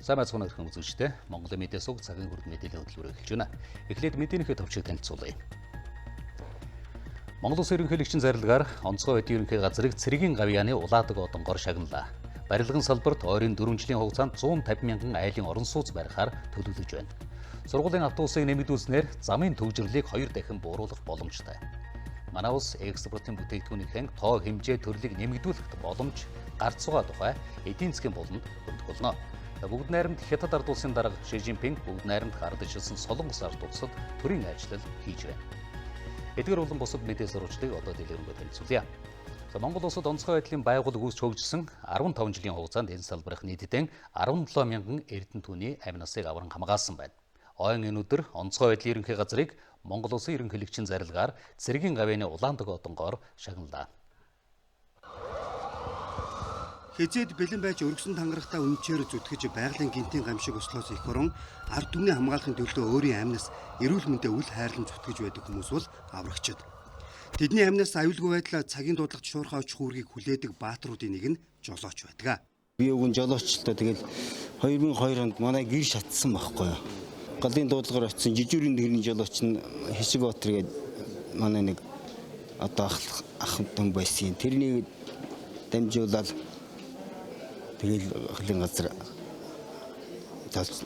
Сайн байцгаана өрхөн үзэгчдээ. Монголын мэдээ суваг цагийн хүрд мэдээллийн хөтөлбөр эхэлж байна. Эхлээд мэдээнийхээ товчийг танилцуулъя. Монгол Улсын ерөнхийлөгчийн зарилгаар онцгой байдлын ерөнхий газрыг Цагийн гавьяаны улаадаг одонгоор шагналаа. Барилгын салбарт ойрын 4 жилийн хугацаанд 150 мянган айлын орон сууц барихаар төлөвлөж байна. Сургуулийн автобусыг нэмэгдүүлснээр замын төвжирлийг 2 дахин бууруулах боломжтой. Манай улс экспортын бүтээгдэхүүнийхэн тоо хэмжээ төрлийг нэмэгдүүлэх боломж гарц байгаа тухай эдийн засгийн болонд хөндгөлнө. Бүгд найрамд Хятад ард улсын дарга Ши Жинпинг бүгд найрамд хардажсан Солонгос ард улсад төрийн ажил хийж байна. Эдгээр болон бусад мэдээ сурвалжлыг одоо дэлгэрэнгүй танилцуулъя. Монгол улсад онцгой байдлын байгуул үүсч хөгжсөн 15 жилийн хугацаанд энэ салбарх нийтдээ 17 мянган эрдэнэ түүний амь насыг авран хамгаалсан байна. Ойн энэ өдөр онцгой байдлын ерөнхий газрыг Монгол улсын ерөнхийлөгчийн зарилгаар Цагийн гавьяаны улаандаг одонгоор шагналаа. Хизээд бэлэн байж өргөсөн тангарахтаа үнчээр зүтгэж байгалийн гинтийн гамшиг ослоос их орон ард түмний хамгаалахын төлөө өөрийн амнаас эрүүл мэндэ үл хайрлан зүтгэж байдаг хүмүүс бол аврагчид. Тэдний амнаас аюулгүй байдлаар цагийн дуудлагт шуурхай очих үүргийг хүлээдэг баатруудын нэг нь жолооч байдаг. Би өгөн жолоочтой тэгэл 2002 онд манай гэр шатсан байхгүй юу. Галын дуудлагаар очисон жижүүрийн дэрний жолооч нь Хэсэг Батар гээд манай нэг одоо ах хүн байсан. Тэрний дамжуулаад тэгэл хөлийн газар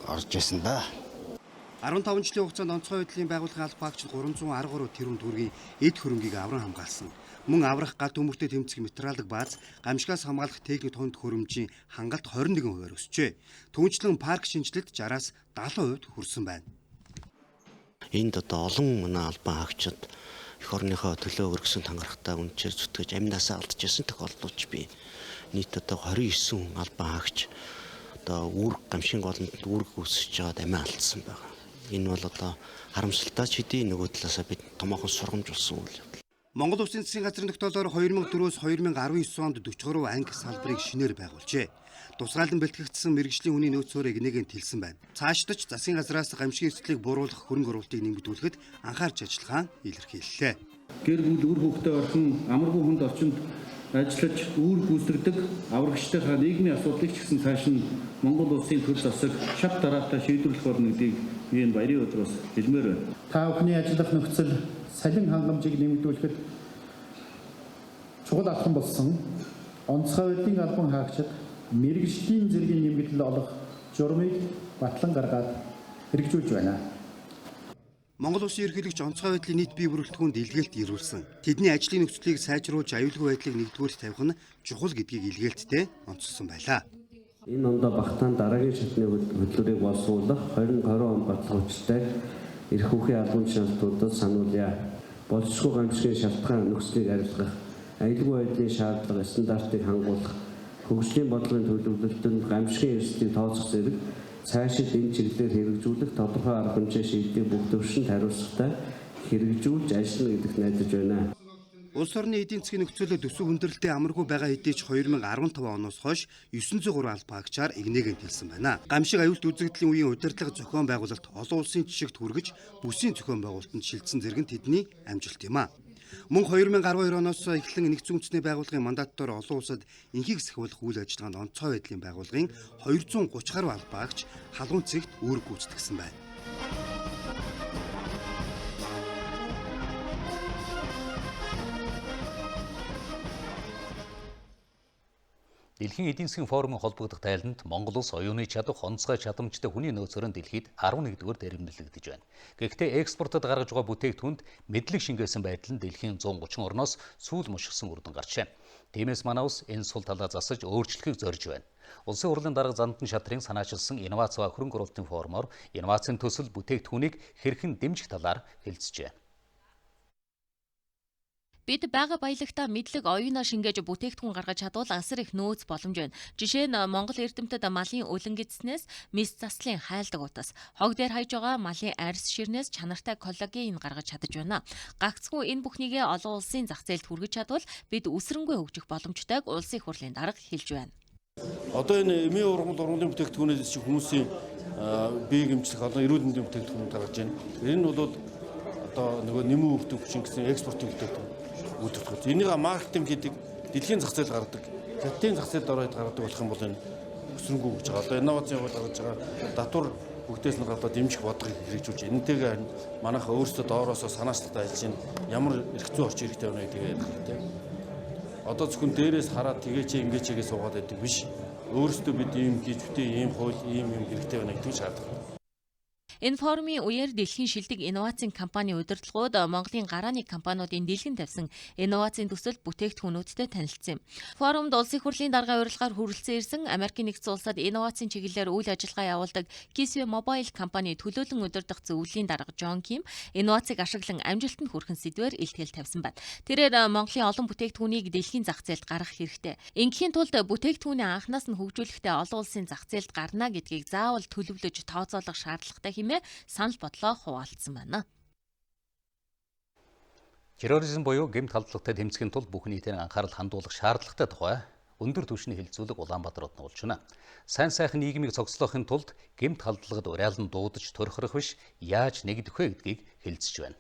орж ирсэн да. 15 жилийн хугацаанд онцгой байдлын байгууллагын аль багч 313 тэрбум төгрөгийн эд хөрөнгийг авран хамгаалсан. Мөн аврах гал төмөртэй тэмцэх материалыг бааз, гамшигаас хамгаалах техник тунд хөрөмжийн хангалт 21% өсчээ. Түүнчлэн парк шинжилэлт 60-аас 70% хүрсэн байна. Энд одоо олон манай албан хаагчид эх орныхоо төлөө өргөсөн тангарахтаа үнчээр зүтгэж амнасаа алдчихсан тохиолдлууд би нийт одоо 29 хүн албан хаагч одоо үүрэг гамшигын голонд үүрэг үүсэж байгаад амиа алдсан байгаа. Энэ бол одоо харамсалтай ч хэдий нөгөө талаасаа бид томоохон сургамж болсон үйл явдал. Монгол Улсын засгийн газрын тогтоолоор 2004-өөс 2019 онд 43 анги салбарыг шинээр байгуулжээ. Тусгаалan бэлтгэгдсэн мэргэжлийн үнийн нөөцөөрийг нэгэн тэлсэн байна. Цаашдаж засгийн газраас гамшигын эрсдлийг бууруулах хөрөнгө оруулалтыг нэмэгдүүлэхэд анхаарч ажиллахаа илэрхийллээ. Гэр бүл үр хөвгтэй орхон амаргүй хүнд орчинд ажиллаж үүр гүйцэтгэдэг аврагчдынхаа нийгмийн асуудлыг ч гэсэн цааш нь Монгол улсын төл засаг шат дараатай шийдвэрлэх болно гэдгийг би энэ баярын өдрөөс хэлмээр байна. Та бүхний ажиллах нөхцөл салин хангамжийг нэмэгдүүлэхэд чухал алхам болсон онцгой байдлын албан хаагчид мэргэжлийн зэргийн нэмэгдэл олох журмыг батлан гаргаад хэрэгжүүлж байна. Монгол Улсын ерөнхийлөгч онцгой байдлын нийт бие бүрэлдэхүүнд илгээлт ирүүлсэн. Тэдний ажлын нөхцөлийг сайжруулж аюулгүй байдлыг нэгдүгээрт тавих нь чухал гэдгийг илгээлттэй онцлсон байлаа. Энэ ондоо багтаан дараагийн шатны хөтөлбөрийг боловсруулах 2020 он батлах хүчтэй эрх үхийн албан тушаалтуудад сануулъя. Боловсрол гамшигын шалтгаан нөхцөлийг арилгах, аюулгүй байдлын шаардлага стандартыг хангуулах, хөгжлийн бодлогын төлөвлөлтөнд гамшигын эрсдлийг тооцох зэрэг цаашид энэ чиглэлээр хэрэгжүүлэх тодорхой арга хэмжээ шийдвэрийг бүх төвшөнд хариуцлагатай хэрэгжүүлж ажиллана гэдэгт найдаж байна. Улс орны эдийн засгийн нөхцөлөд төсөв хүндрэлтэй амаргүй байгаа хэдий ч 2015 оноос хойш 903 албан хаагчаар игнээгэн хэлсэн байна. Гамшиг аюулт үзэгдлийн үеийн удирдлага зохион байгуулалт олон улсын жишгт хүргэж бүсийн зохион байгуулалтанд шилжсэн зэрэг нь тэдний амжилт юм а. Мөн 2012 оноос эхлэн нэгдсэн үндэсний байгууллагын мандаттаар олон улсад инхийг сахиулах үйл ажиллагаанд онцгой байдлын байгууллагын 230 гаруй албан хаагч халуун цэгт үүрэг гүйцэтгэсэн байна. Дэлхийн эдийн засгийн форумын холбогдох тайланд Монгол улс оюуны чадах онцгой чадамжтай хүний нөөцөөр нь дэлхийд 11-р дээрэмлэгдэж байна. Гэхдээ экспортод гаргаж байгаа бүтээгдэхүүнд мэдлэг шингээсэн байдал нь дэлхийн 130 орноос сүүл мушгсан үр дүн гарчээ. Тиймээс манай улс энэ сул талаа засаж өөрчлөхийг зорж байна. Улсын хурлын дарга Зандан шатрын санаачилсан инновац ба хөрөнгө оруулалтын форумоор инновацийн төсөл бүтээгдэхүүнийг хэрхэн дэмжих талаар хэлцжээ. Бид бага баялагта мэдлэг оюунаа шингээж бүтээгдэхүүн гаргаж чадвал асар их нөөц боломж байна. Жишээ нь Монгол эрдэмтэд малын өлөн гидснээс мис заслын хайлдаг утас, хог дээр хайж байгаа малын арьс ширнээс чанартай коллаген гаргаж чадаж байна. Гагцгүй энэ бүхнийгээ олон улсын зах зээлд хүргэж чадвал бид үсрэнгүй хөгжих боломжтойг улсын хурлын дарга хэлж байна. Одоо энэ эмийн ургамал бүтээгдэхүүнээс чи хүмүүсийн биеийг эмчлэх олон эрүүл мэндийн бүтээгдэхүүн гаргаж байна. Энэ нь бол одоо нөгөө нэмэн өгдөг хүчин гэсэн экспортын бүтээгдэхүүн үүдэлдэг. Энийг маркетинг гэдэг дэлхийн зах зээл гаргадаг. Хятадын зах зээлд ороод гаргадаг болох юм бол энэ өсрөнгөө гэж байгаа. Одоо инновацийн явуул гаргаж байгаа татвар бүгдээс нь гадаад дэмжих бодлогыг хэрэгжүүлж байна. Энэтэйгээ манайхаа өөрсдөө доороосоо санаачлагтай ажиллаж байна. Ямар эрх зүйн орчин хэрэгтэй байна гэдгийг ярих хэрэгтэй. Одоо зөвхөн дээрээс хараад тэгээч ингээчгээ суугаад байдаг биш. Өөрсдөө бид ийм хийж бүтээ, ийм хууль, ийм юм хэрэгтэй байна гэдгийг шаарддаг. Энэ форумын үеэр дэлхийн шилдэг инновацийн компани удирдлагууд Монголын гарааны компаниудын дэлгэн тавьсан инновацийн төсөл бүтээгдэхүүнүүдтэй танилцсан юм. Форумд улсын хурлын даргын урилгаар хүрэлцэн ирсэн Америкийн нэгдсэн улсад инновацийн чиглэлээр үйл ажиллагаа явуулдаг Kiswe Mobile компани төлөөлөн удирдах зөвлөлийн дарга Жон Ким инновацийг ашиглан амжилтанд хүрэхэн сэдвээр илтгэл тавьсан байна. Тэрээр Монголын олон бүтээгдэхүүнийг дэлхийн зах зээлд гаргах хэрэгтэй. Ингээхийн тулд бүтээгдэхүүнээ анханаас нь хөгжүүлэхдээ олон улсын зах зээлд гарна гэдгийг заавал төлөвлөж тооцоолох шаардлагатай санал бодлоо хуваалцсан байна. Терроризм буюу гэмт халдлагатай тэмцэхийн тулд бүх нийтийн анхаарал хандуулах шаардлагатай тухай өндөр түвшний хэлэлцүүлэг Улаанбаатарт нуулж байна. Сайн сайхан нийгмийг цогцлоохын тулд гэмт халдлагад уриалан дуудаж торхорох биш, яаж нэгдэх вэ гэдгийг хэлэлцэж байна.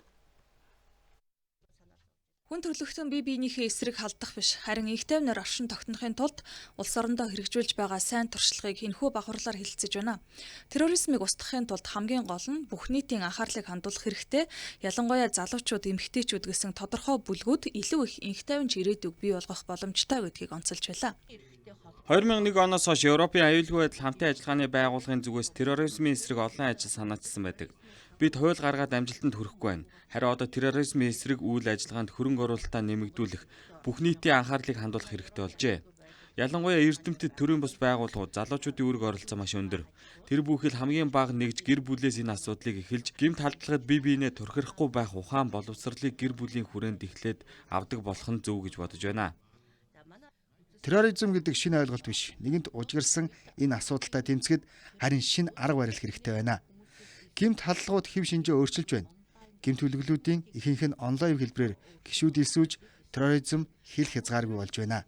Хүн төрлөختөн бие биенийхээ эсрэг халдах биш, харин их тайвнаар оршин тогтнохын тулд улс орондоо хэрэгжүүлж байгаа сайн туршлагыг энэхүү бахуурлаар хэлэлцэж байна. Терроризмыг устгахын тулд хамгийн гол нь бүх нийтийн анхаарлыг хандуулах хэрэгтэй. Ялангуяа залуучууд, эмэгтэйчүүд гэсэн тодорхой бүлгүүд илүү их инх тайванч ирээдүг бий болгох боломжтой гэдгийг онцолж байлаа. 2001 оноос хойш Европын аюулгүй байдал хамтын ажиллагааны байгууллагын зүгээс терроризмын эсрэг олон ажил санаачилсан байдаг. Бид хууль гаргаад амжилтанд хүрэхгүй байна. Харин одоо терроризмын эсрэг үйл ажиллагаанд хөрөнгө оруулалтаа нэмэгдүүлэх, бүх нийтийн анхаарлыг хандуулах хэрэгтэй болжээ. Ялангуяа эрдэмтэд төрийн бус байгууллагууд залуучуудын үүрэг оролцоо маш өндөр. Тэр бүхэл хамгийн бага нэгж гэр бүлээс энэ асуудлыг эхэлж гэмт халдлагад бие биенээ турхирахгүй байх ухаан боловсролыг гэр бүлийн хүрээнд эхлээд авдаг болох нь зөв гэж бодож байна. Терроризм гэдэг шинэ ойлголт биш. Нэгэнт ужгирсан энэ асуудалтай тэмцэхэд харин шинэ арга барил хэрэгтэй байна. Гэмт халдлагууд хэв шинжээ өөрчилж байна. Гэмт хүлэглүүдийн ихэнх нь онлайн хэлбэрээр гишүүд илсүүж терроризм хэл хязгааргүй болж байна.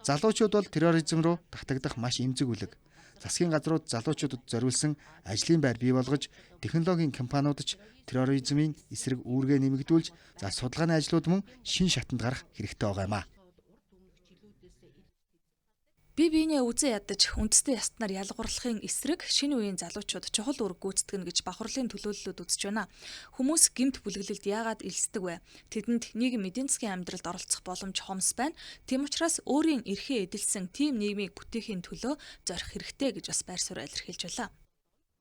Залуучууд бол терроризм руу татагдах маш эмзэг үлэг. Засгийн газрууд залуучуудад зориулсан ажлын байр бий болгож, технологийн компаниуд ч терроризмын эсрэг үүргээ нэмэгдүүлж, судалгааны ажлууд мөн шин шатанд гарах хэрэгтэй байгаа юм а. Бие биенээ үзэн ядаж үндэстэй ястнаар ялгуурлахын эсрэг шинэ үеийн залуучууд чухал үүрэг гүйцэтгэнэ гэж бахуурлын төлөөллөд үзэж байна. Хүмүүс гэмт бүлэглэлд яагаад элсдэг вэ? Тэдэнд нийгэм эдийн засгийн амьдралд оролцох боломж хомс байна. Тийм учраас өөрийн эрхээ эдэлсэн тийм нийгмийг бүтээхийн төлөө зорих хэрэгтэй гэж бас байр суурь илэрхийлж байна.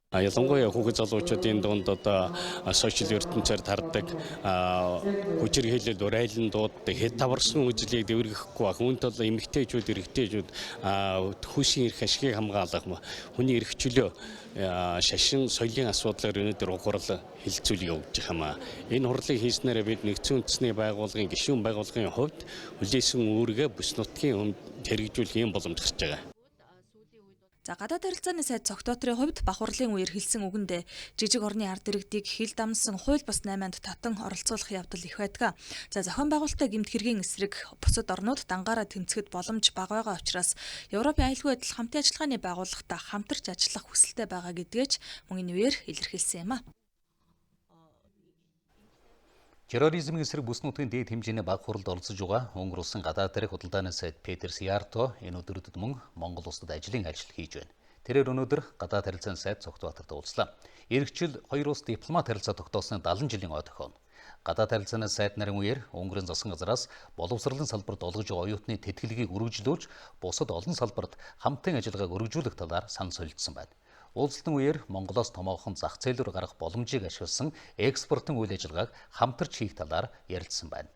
Ялангуяа хүүхэд залуучуудын дунд одоо сошиал ертөнцөөр тардаг хүчээр хэлэл урайлан дууддаг хэд таварсан үжлийг дэвэргэхгүй байх. Үүнт бол эмэгтэйчүүд, эрэгтэйчүүд хүсийн эрх ашигыг хамгаалах, хүний эрх чөлөө шашин соёлын асуудлаар өнөөдөр хурал хилцүүл явуулж байгаа юм а. Энэ хурлыг хийснээр бид нэгдсэн үндэсний байгууллагын гишүүн байгууллагын хувьд хүлээсэн үүргээ бүс нутгийн хэрэгжүүлэх юм боломж гарч байгаа. За гадаад харилцааны сайд цогтоотрын хувьд бахуурлын үеэр хэлсэн үгэндээ жижиг орны ард иргэдийг хил дамсан хууль бус 8-нд татан оролцуулах явдал их байдаг. За зохион байгуулалттай гэмт хэргийн эсрэг бусад орнууд дангаараа тэмцэхэд боломж бага байгаа учраас Европын аюулгүй байдал хамтын ажиллагааны байгууллагатай хамтарч ажиллах хүсэлтэй байгаа гэдгээч мөн энэ үеэр илэрхийлсэн юм а. Терроризмын эсрэг бүс нутгийн дээд хэмжээний баг хуралд оролцож байгаа Унгар улсын гадаад тарих худалдааны сайд Петер Сиарто энэ өдрүүдэд мөн Монгол улсад ажлын ажил хийж байна. Тэрээр өнөөдөр гадаад харилцааны сайд Цогтбаатарт уулзлаа. Иргэжил хоёр улс дипломат харилцаа тогтоосны 70 жилийн ой тохионо. Гадаад харилцааны сайд нарын үеэр Унгарын засгийн газраас боловсролын салбарт олгож байгаа оюутны тэтгэлгийг үргэлжлүүлж, бусад олон салбарт хамтын ажиллагааг өргөжүүлэх талаар санал солилцсон байна. Уулзалтын үеэр Монголоос томоохон зах зээл рүү гарах боломжийг ашигласан экспортын үйл ажиллагааг хамтарч хийх талаар ярилцсан байна.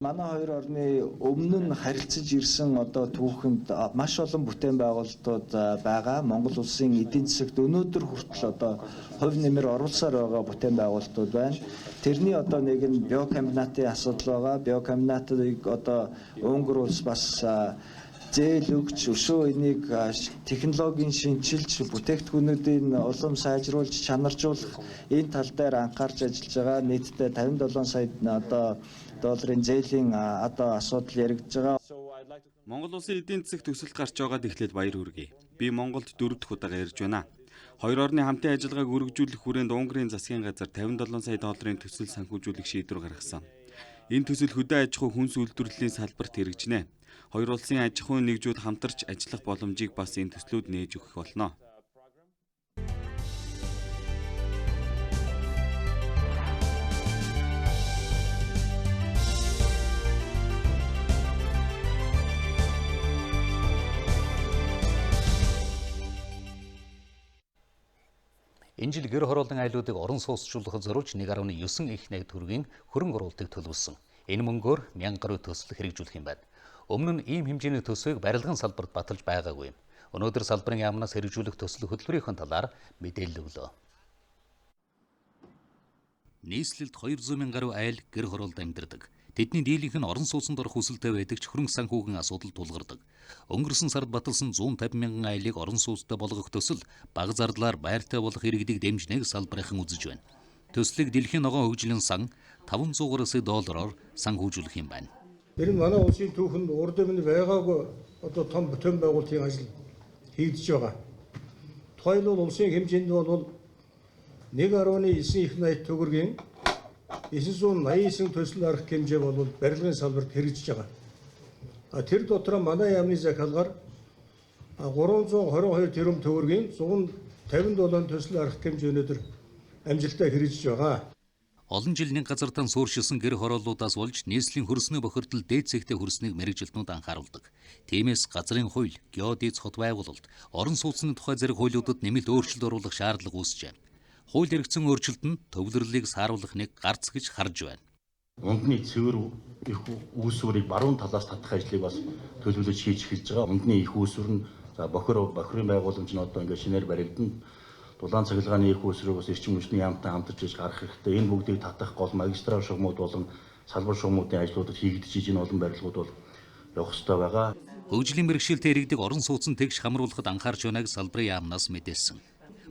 Манай хоёр орны өмнө нь харилцаж ирсэн одоо түүхэнд маш олон бүтээн байгуулалтууд байгаа. Монгол улсын эдийн засагт өнөөдөр хүртэл одоо хувь нэмэр оруулсаар байгаа бүтээн байгуулалтууд байна. Тэрний одоо нэг нь биокомбинатын асуудал байгаа. Биокомбинатыг одоо Унгар улс бас зээл өгч өшөө энийг технологийн шинжилж бүтээгдэхүүнүүдийн улам сайжруулж чанаржуулах энэ тал дээр анхаарч ажиллаж байгаа. Нийтдээ 57 сая одоо долларын зээлийн одоо асуудал яригдж байгаа. Монгол улсын эдийн засагт төсөлд гарч байгаад эхлээд баяр хүргэе. Би Монголд 4 дахь удаага ярьж байна. Хоёр орны хамтын ажиллагааг өргөжүүлэх хүрээнд Унгарын засгийн газар 57 сая долларын төсөл санхүүжүүлэх шийдвэр гаргасан. Энэ төсөл хөдөө аж ахуй хүнс үйлдвэрлэлийн салбарт хэрэгжинэ. Хоёр улсын аж ахуйн нэгжүүд хамтарч ажиллах боломжийг бас энэ төслүүд нээж өгөх болно. Энэ жил гэр хорооллын айлуудыг орон сууцчлуулахад зориулж 1.9 их найт төгрөгийн хөрөнгө оруулалтыг төлөвлөсөн. Энэ мөнгөөр 1000 гаруй төсөл хэрэгжүүлэх юм байна. Өмнө нь ийм хэмжээний төсвийг барилгын салбарт баталж байгаагүй юм. Өнөөдөр салбарын яамнаас хэрэгжүүлэх төсөл хөтөлбөрийн талаар мэдээлэл өглөө. Нийслэлд 200 мянган гаруй айл гэр хороолд амьдардаг. Тэдний дийлэнх нь орон сууцнд орох хүсэлтэй байдаг ч хөрөнгө санхүүгийн асуудал тулгардаг. Өнгөрсөн сард баталсан 150 мянган айлыг орон сууцтай болгох төсөл бага зардлаар байртай болох иргэдийг дэмжнэг салбарынхан үзэж байна. Төслийг дэлхийн ногоон хөгжлийн сан 500 гаруй доллараар санхүүжүүлэх юм байна. Тэр нь манай улсын түүхэнд урд өмнө байгаагүй одоо том бүтээн байгуулалтын ажил хийгдэж байгаа. Тухайлбал улсын хэмжээнд бол 1.9 их найт төгрөгийн 989 төсөл арга хэмжээ бол барилгын салбарт хэрэгжиж байгаа. Тэр дотор манай яамны захиалгаар 322 тэрбум төгрөгийн 157 төсөл арга хэмжээ өнөөдөр амжилттай хэрэгжиж байгаа. Олон жил нэг газартаа сууршилсан гэр хорооллуудаас болж нийслэлийн хөрсний бохирдол дээд зэгтээ хүрснийг мэрэгжилтнүүд анхааруулдаг. Тиймээс газрын хууль, геодез хот байгуулалт, орон сууцны тухай зэрэг хуулиудад нэмэлт өөрчлөлт оруулах шаардлага үүсэж байна. Хууль эргэцэн өөрчлөлт нь төвлөрлийг сааруулах нэг гарц гэж харж байна. Ундны цэвэр их үүсвэрийг баруун талаас татах ажлыг бас төлөвлөж хийж эхэлж байгаа. Ундны их үүсвэр нь бохирын байгууламж нь одоо ингээд шинээр баригдана. Дулаан цахилгааны их үүсвэрийг бас эрчим хүчний яамтай хамтарч иж гарах хэрэгтэй. Энэ бүгдийг татах гол магистрал шугамуд болон салбар шугамуудын ажлуудад хийгдэж ижин олон барилгууд бол явах ёстой байгаа. Хөгжлийн мэргэжилтэй иргэдэг орон сууцнд тэгш хамруулахад анхаарч байгааг салбарын яамнаас мэдээлсэн.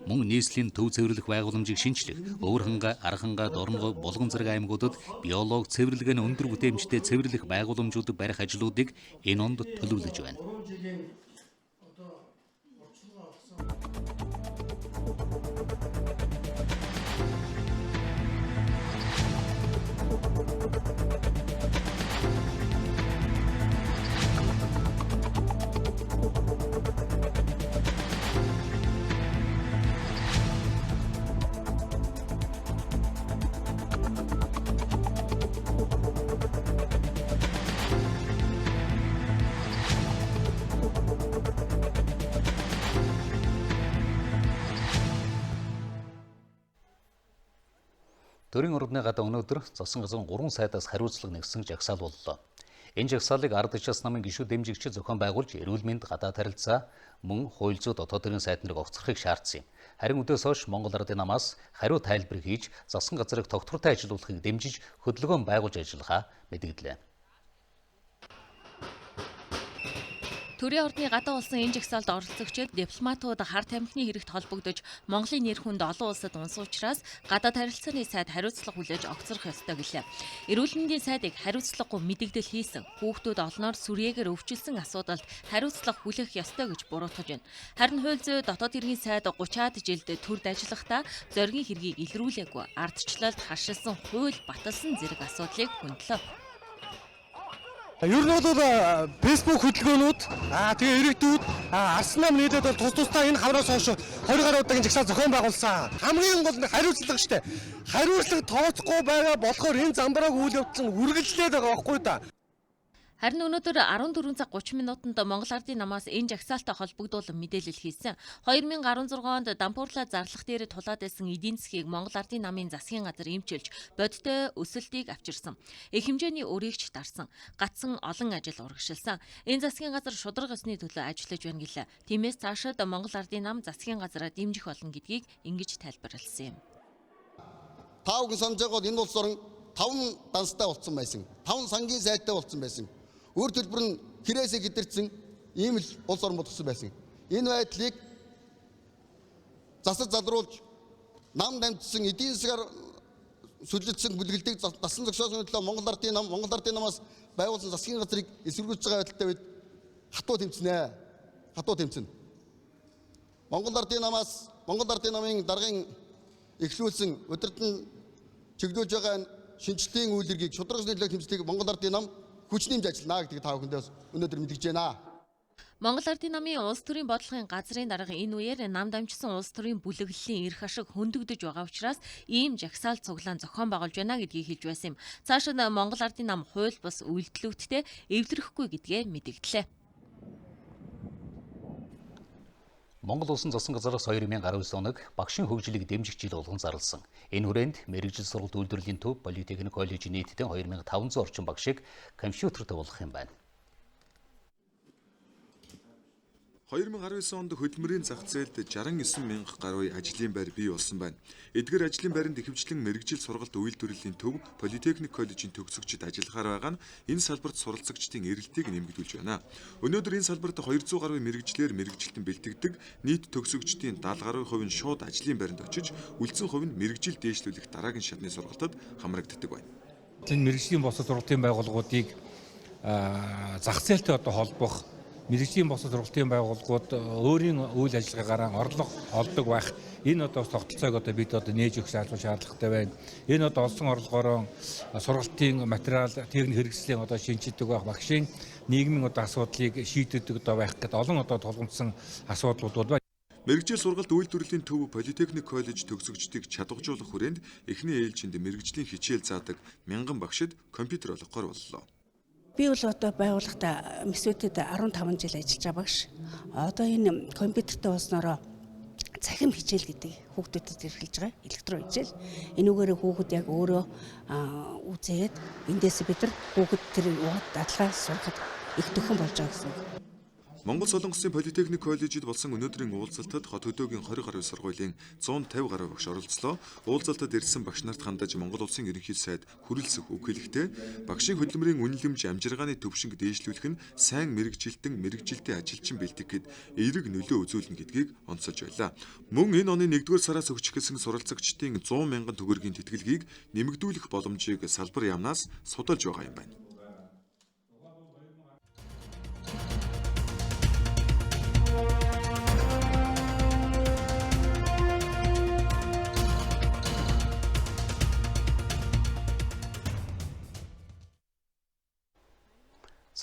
Мөн нийслэлийн төв цэвэрлэх байгууламжийг шинчлэх, Өвөрханга, Арханга, Дорногой, Булган зэрэг аймагуудад биолог цэвэрлэгээний өндөр бүтээмжтэй цэвэрлэх байгууламжуудыг барих ажлуудыг энэ онд төлөвлөж байна. Төрийн ордны гадаа өнөөдөр зосон газрын 3 сайдаас хариуцлага нэгсэн жагсаал боллоо. Энэ жагсаалыг ард түмэн намын гишүүд дэмжигчид зохион байгуулж эрүүл мэнд, гадаад харилцаа, мөн хууль зүйн дотоод төрийн сайд нарыг огцрохыг шаардсан юм. Харин өдөөс хойш Монгол Ардын намаас хариу тайлбар хийж зосон газрыг тогтвортой ажилуулахыг дэмжиж хөдөлгөөн байгуулж ажиллахаа мэдгдлээ. Төрийн ордны гадаа улсын энэ жагсаалд оролцогчид дипломатууд хар тамхины хэрэгт холбогдож Монголын нэр хүнд олон улсад унсан учраас гадаад харилцааны сайд хариуцлага хүлээж огцрох ёстой гэлээ. Эрүүл мэндийн сайдыг хариуцлагагүй мэдэгдэл хийсэн хүүхдүүд олноор сүрьеэгээр өвчлсөн асуудалд хариуцлага хүлээх ёстой гэж буруутгаж байна. Харин хууль зүйн дотоод иргэн сайд 30-аад жилд төрд ажиллахдаа зоригийн хэргийг илрүүлээгүй ардчлалд хашилсан хууль баталсан зэрэг асуудлыг хөндлөө. Ер нь бол Facebook хөтөлбөрүүд тэгээ иргэдүүд арснаа нийлээд бол тусдаа энэ хавраас хойш 20 гаруй удаагийн жагсаал зохион байгуулсан. Хамгийн гол нь хариуцлага штэ. Хариуцлага тооцохгүй байгаа болохоор энэ замбрааг үйл явдал нь үргэлжлээд байгаа байхгүй да. Харин өнөөдөр 14 цаг 30 минутанд Монгол Ардын намаас энэ жагсаалтай холбогдуулан мэдээлэл хийсэн. 2016 онд Дампуурлаа зарлах дээр тулаад байсан эдийн засгийг Монгол Ардын намын засгийн газар эмчилж, бодиттой өсөлтийг авчирсан. Их хэмжээний өрөөгч дарсан. Гацсан олон ажил урагшилсан. Энэ засгийн газар шударга ёсны төлөө ажиллаж байна гэлээ. Тиймээс цаашид Монгол Ардын нам засгийн газараа дэмжих болно гэдгийг ингэж тайлбарласан юм. Таавгийн санаж байгаа бол энэ улс орн 5 данстай болсон байсан. 5 сангийн сайтай болсон байсан. Өөр төлбөр нь хэрэгсээ гидэрсэн ийм л улс орн бодсон байсан. Энэ байдлыг засаж залруулж нам дамжсан эдийн засгаар сүлжэлсэн бүлгэлтийг дасан зогсоосон төлөө Монгол Ардын намаас байгуулсан засгийн газрыг эсвэргүүцэж байгаа байдалтай үед хатуу тэмцэнэ. Хатуу тэмцэнэ. Монгол Ардын намын даргын эхлүүлсэн удирдан чиглүүлж байгаа шинжилтийн үйл хэргийг шударгаас нөлөөлөх хэмжлийг Монгол Ардын нам хүчнэмж ажиллана гэдгийг та бүхэндээ өнөөдөр мэдгэж байна. Монгол Ардын намын улс төрийн бодлогын газрын дарга энэ үеэр нам дамжсан улс төрийн бүлэглэлийн эрх ашиг хөндөгдөж байгаа учраас ийм жагсаал цуглаан зохион байгуулж байна гэдгийг хэлж байсан юм. Цаашид Монгол Ардын нам хууль бус үйлдэлүүдтэй эвлэрэхгүй гэдгээ мэдэгдлээ. Монгол Улсын засгийн газраас 2019 оног багшийн хөгжлийг дэмжих жил болгон зарласан. Энэ хүрээнд мэргэжил сургалт үйлдвэрлэлийн төв Политехник коллежийн нийтдээ 2500 орчим багшийг компьютерт болгох юм байна. 2019 онд хөтөлбөрийн зах зээлд 69 мянга гаруй ажлын байр бий болсон байна. Эдгээр ажлын байранд ихэвчлэн мэргэжил сургалт үйлдвэрлэлийн төв Политехник коллежийн төгсөгчид ажиллахаар байгаа нь энэ салбарт суралцагчдын эрэлтийг нэмэгдүүлж байна. Өнөөдөр энэ салбарт 200 гаруй мэргэжлэр мэргэжилтэн бэлтгэдэг нийт төгсөгчдийн 70 гаруй хувь нь шууд ажлын байранд очиж, үлдсэн хувь нь мэргэжил дээшлүүлэх дараагийн шатны сургалтад хамрагддаг байна. Энэ мэргэжлийн босод сургалтын байгууллагуудыг зах зээлтэй холбох мэргэжлийн босод сургалтын байгууллагууд өөрийн үйл ажиллагаагаар орлого олдог байх. Энэ тогтолцоог бид нээж өгөх шаардлагатай байна. Энэ олсон орлогоор сургалтын материал, техник хэрэгслийн шинжлэдэг байх, багшийн нийгмийн асуудлыг шийддэг байх гэдэг олон толгомжсон асуудлууд байна. Мэргэжил сургалт үйлдвэрлэлийн төв Политехник коллеж төгсөгчдийг чадваржуулах хүрээнд эхний ээлжинд мэргэжлийн хичээл заадаг мянган багшид компьютер олгохоор боллоо. Би бол байгууллагата МСУ-д 15 жил ажиллаж байгаа багш. Одоо энэ компьютертэй болсноороо цахим хичээл гэдэг хүүхдүүдэд эрхэлж байгаа электрон хичээл. Энүүгээр хүүхэд яг өөрөө үзээд эндээс бид нар хүүхэд тэр дадлага сурахад их төхөн болж байгаа гэсэн. Монгол Солонгосын Политехник коллежид болсон өнөөдрийн уулзалтад хот хөдөөгийн 20 гаруй сургуулийн 150 гаруй багш оролцлоо. Уулзалтад ирсэн багш нарт хандаж Монгол улсын ерөнхий сайд хүрэлцэх үг хэлэхдээ багшийн хөдөлмөрийн үнэлэмж амжиргааны төвшинг дээшлүүлэх нь сайн мэргэжилтэн мэргэжилтийн ажилчин бэлтгэхэд эерэг нөлөө үзүүлнэ гэдгийг онцолж байлаа. Мөн энэ оны 1-р сараас өгч эхэлсэн суралцагчдын 100 мянган төгрөгийн тэтгэлгийг нэмэгдүүлэх боломжийг салбар яамнаас судалж байгаа юм байна.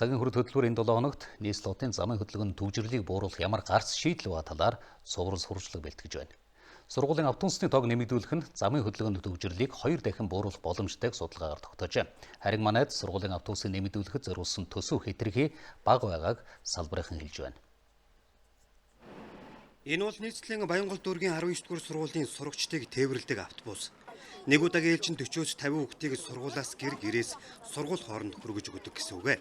Цагийн хүрд хөтөлбөр энэ 7 хоногт нийслэлтийн замын хөдөлгөөний төвжирлийг бууруулах ямар гарц шийдэл ба талаар суврал сурвалжлага бэлтгэж байна. Сургуулийн автобусны тоог нэмэгдүүлэх нь замын хөдөлгөөний төвжирлийг 2 дахин бууруулах боломжтойг судалгаагаар тогтоожээ. Харин манайд сургуулийн автобусыг нэмэгдүүлэхэд зориулсан төсөв хэтэрхий бага байгааг салбарынхан хэлж байна. Энэ бол нийслэлийн Баянгол дүүргийн 19-р сургуулийн сурагчдыг тээвэрлэдэг автобус. Нэг удаагийн ээлжинд 40-50 хүүхдийг сургуулиас гэрээс сургууль хооронд хүргэж өгдөг гэсэн үг.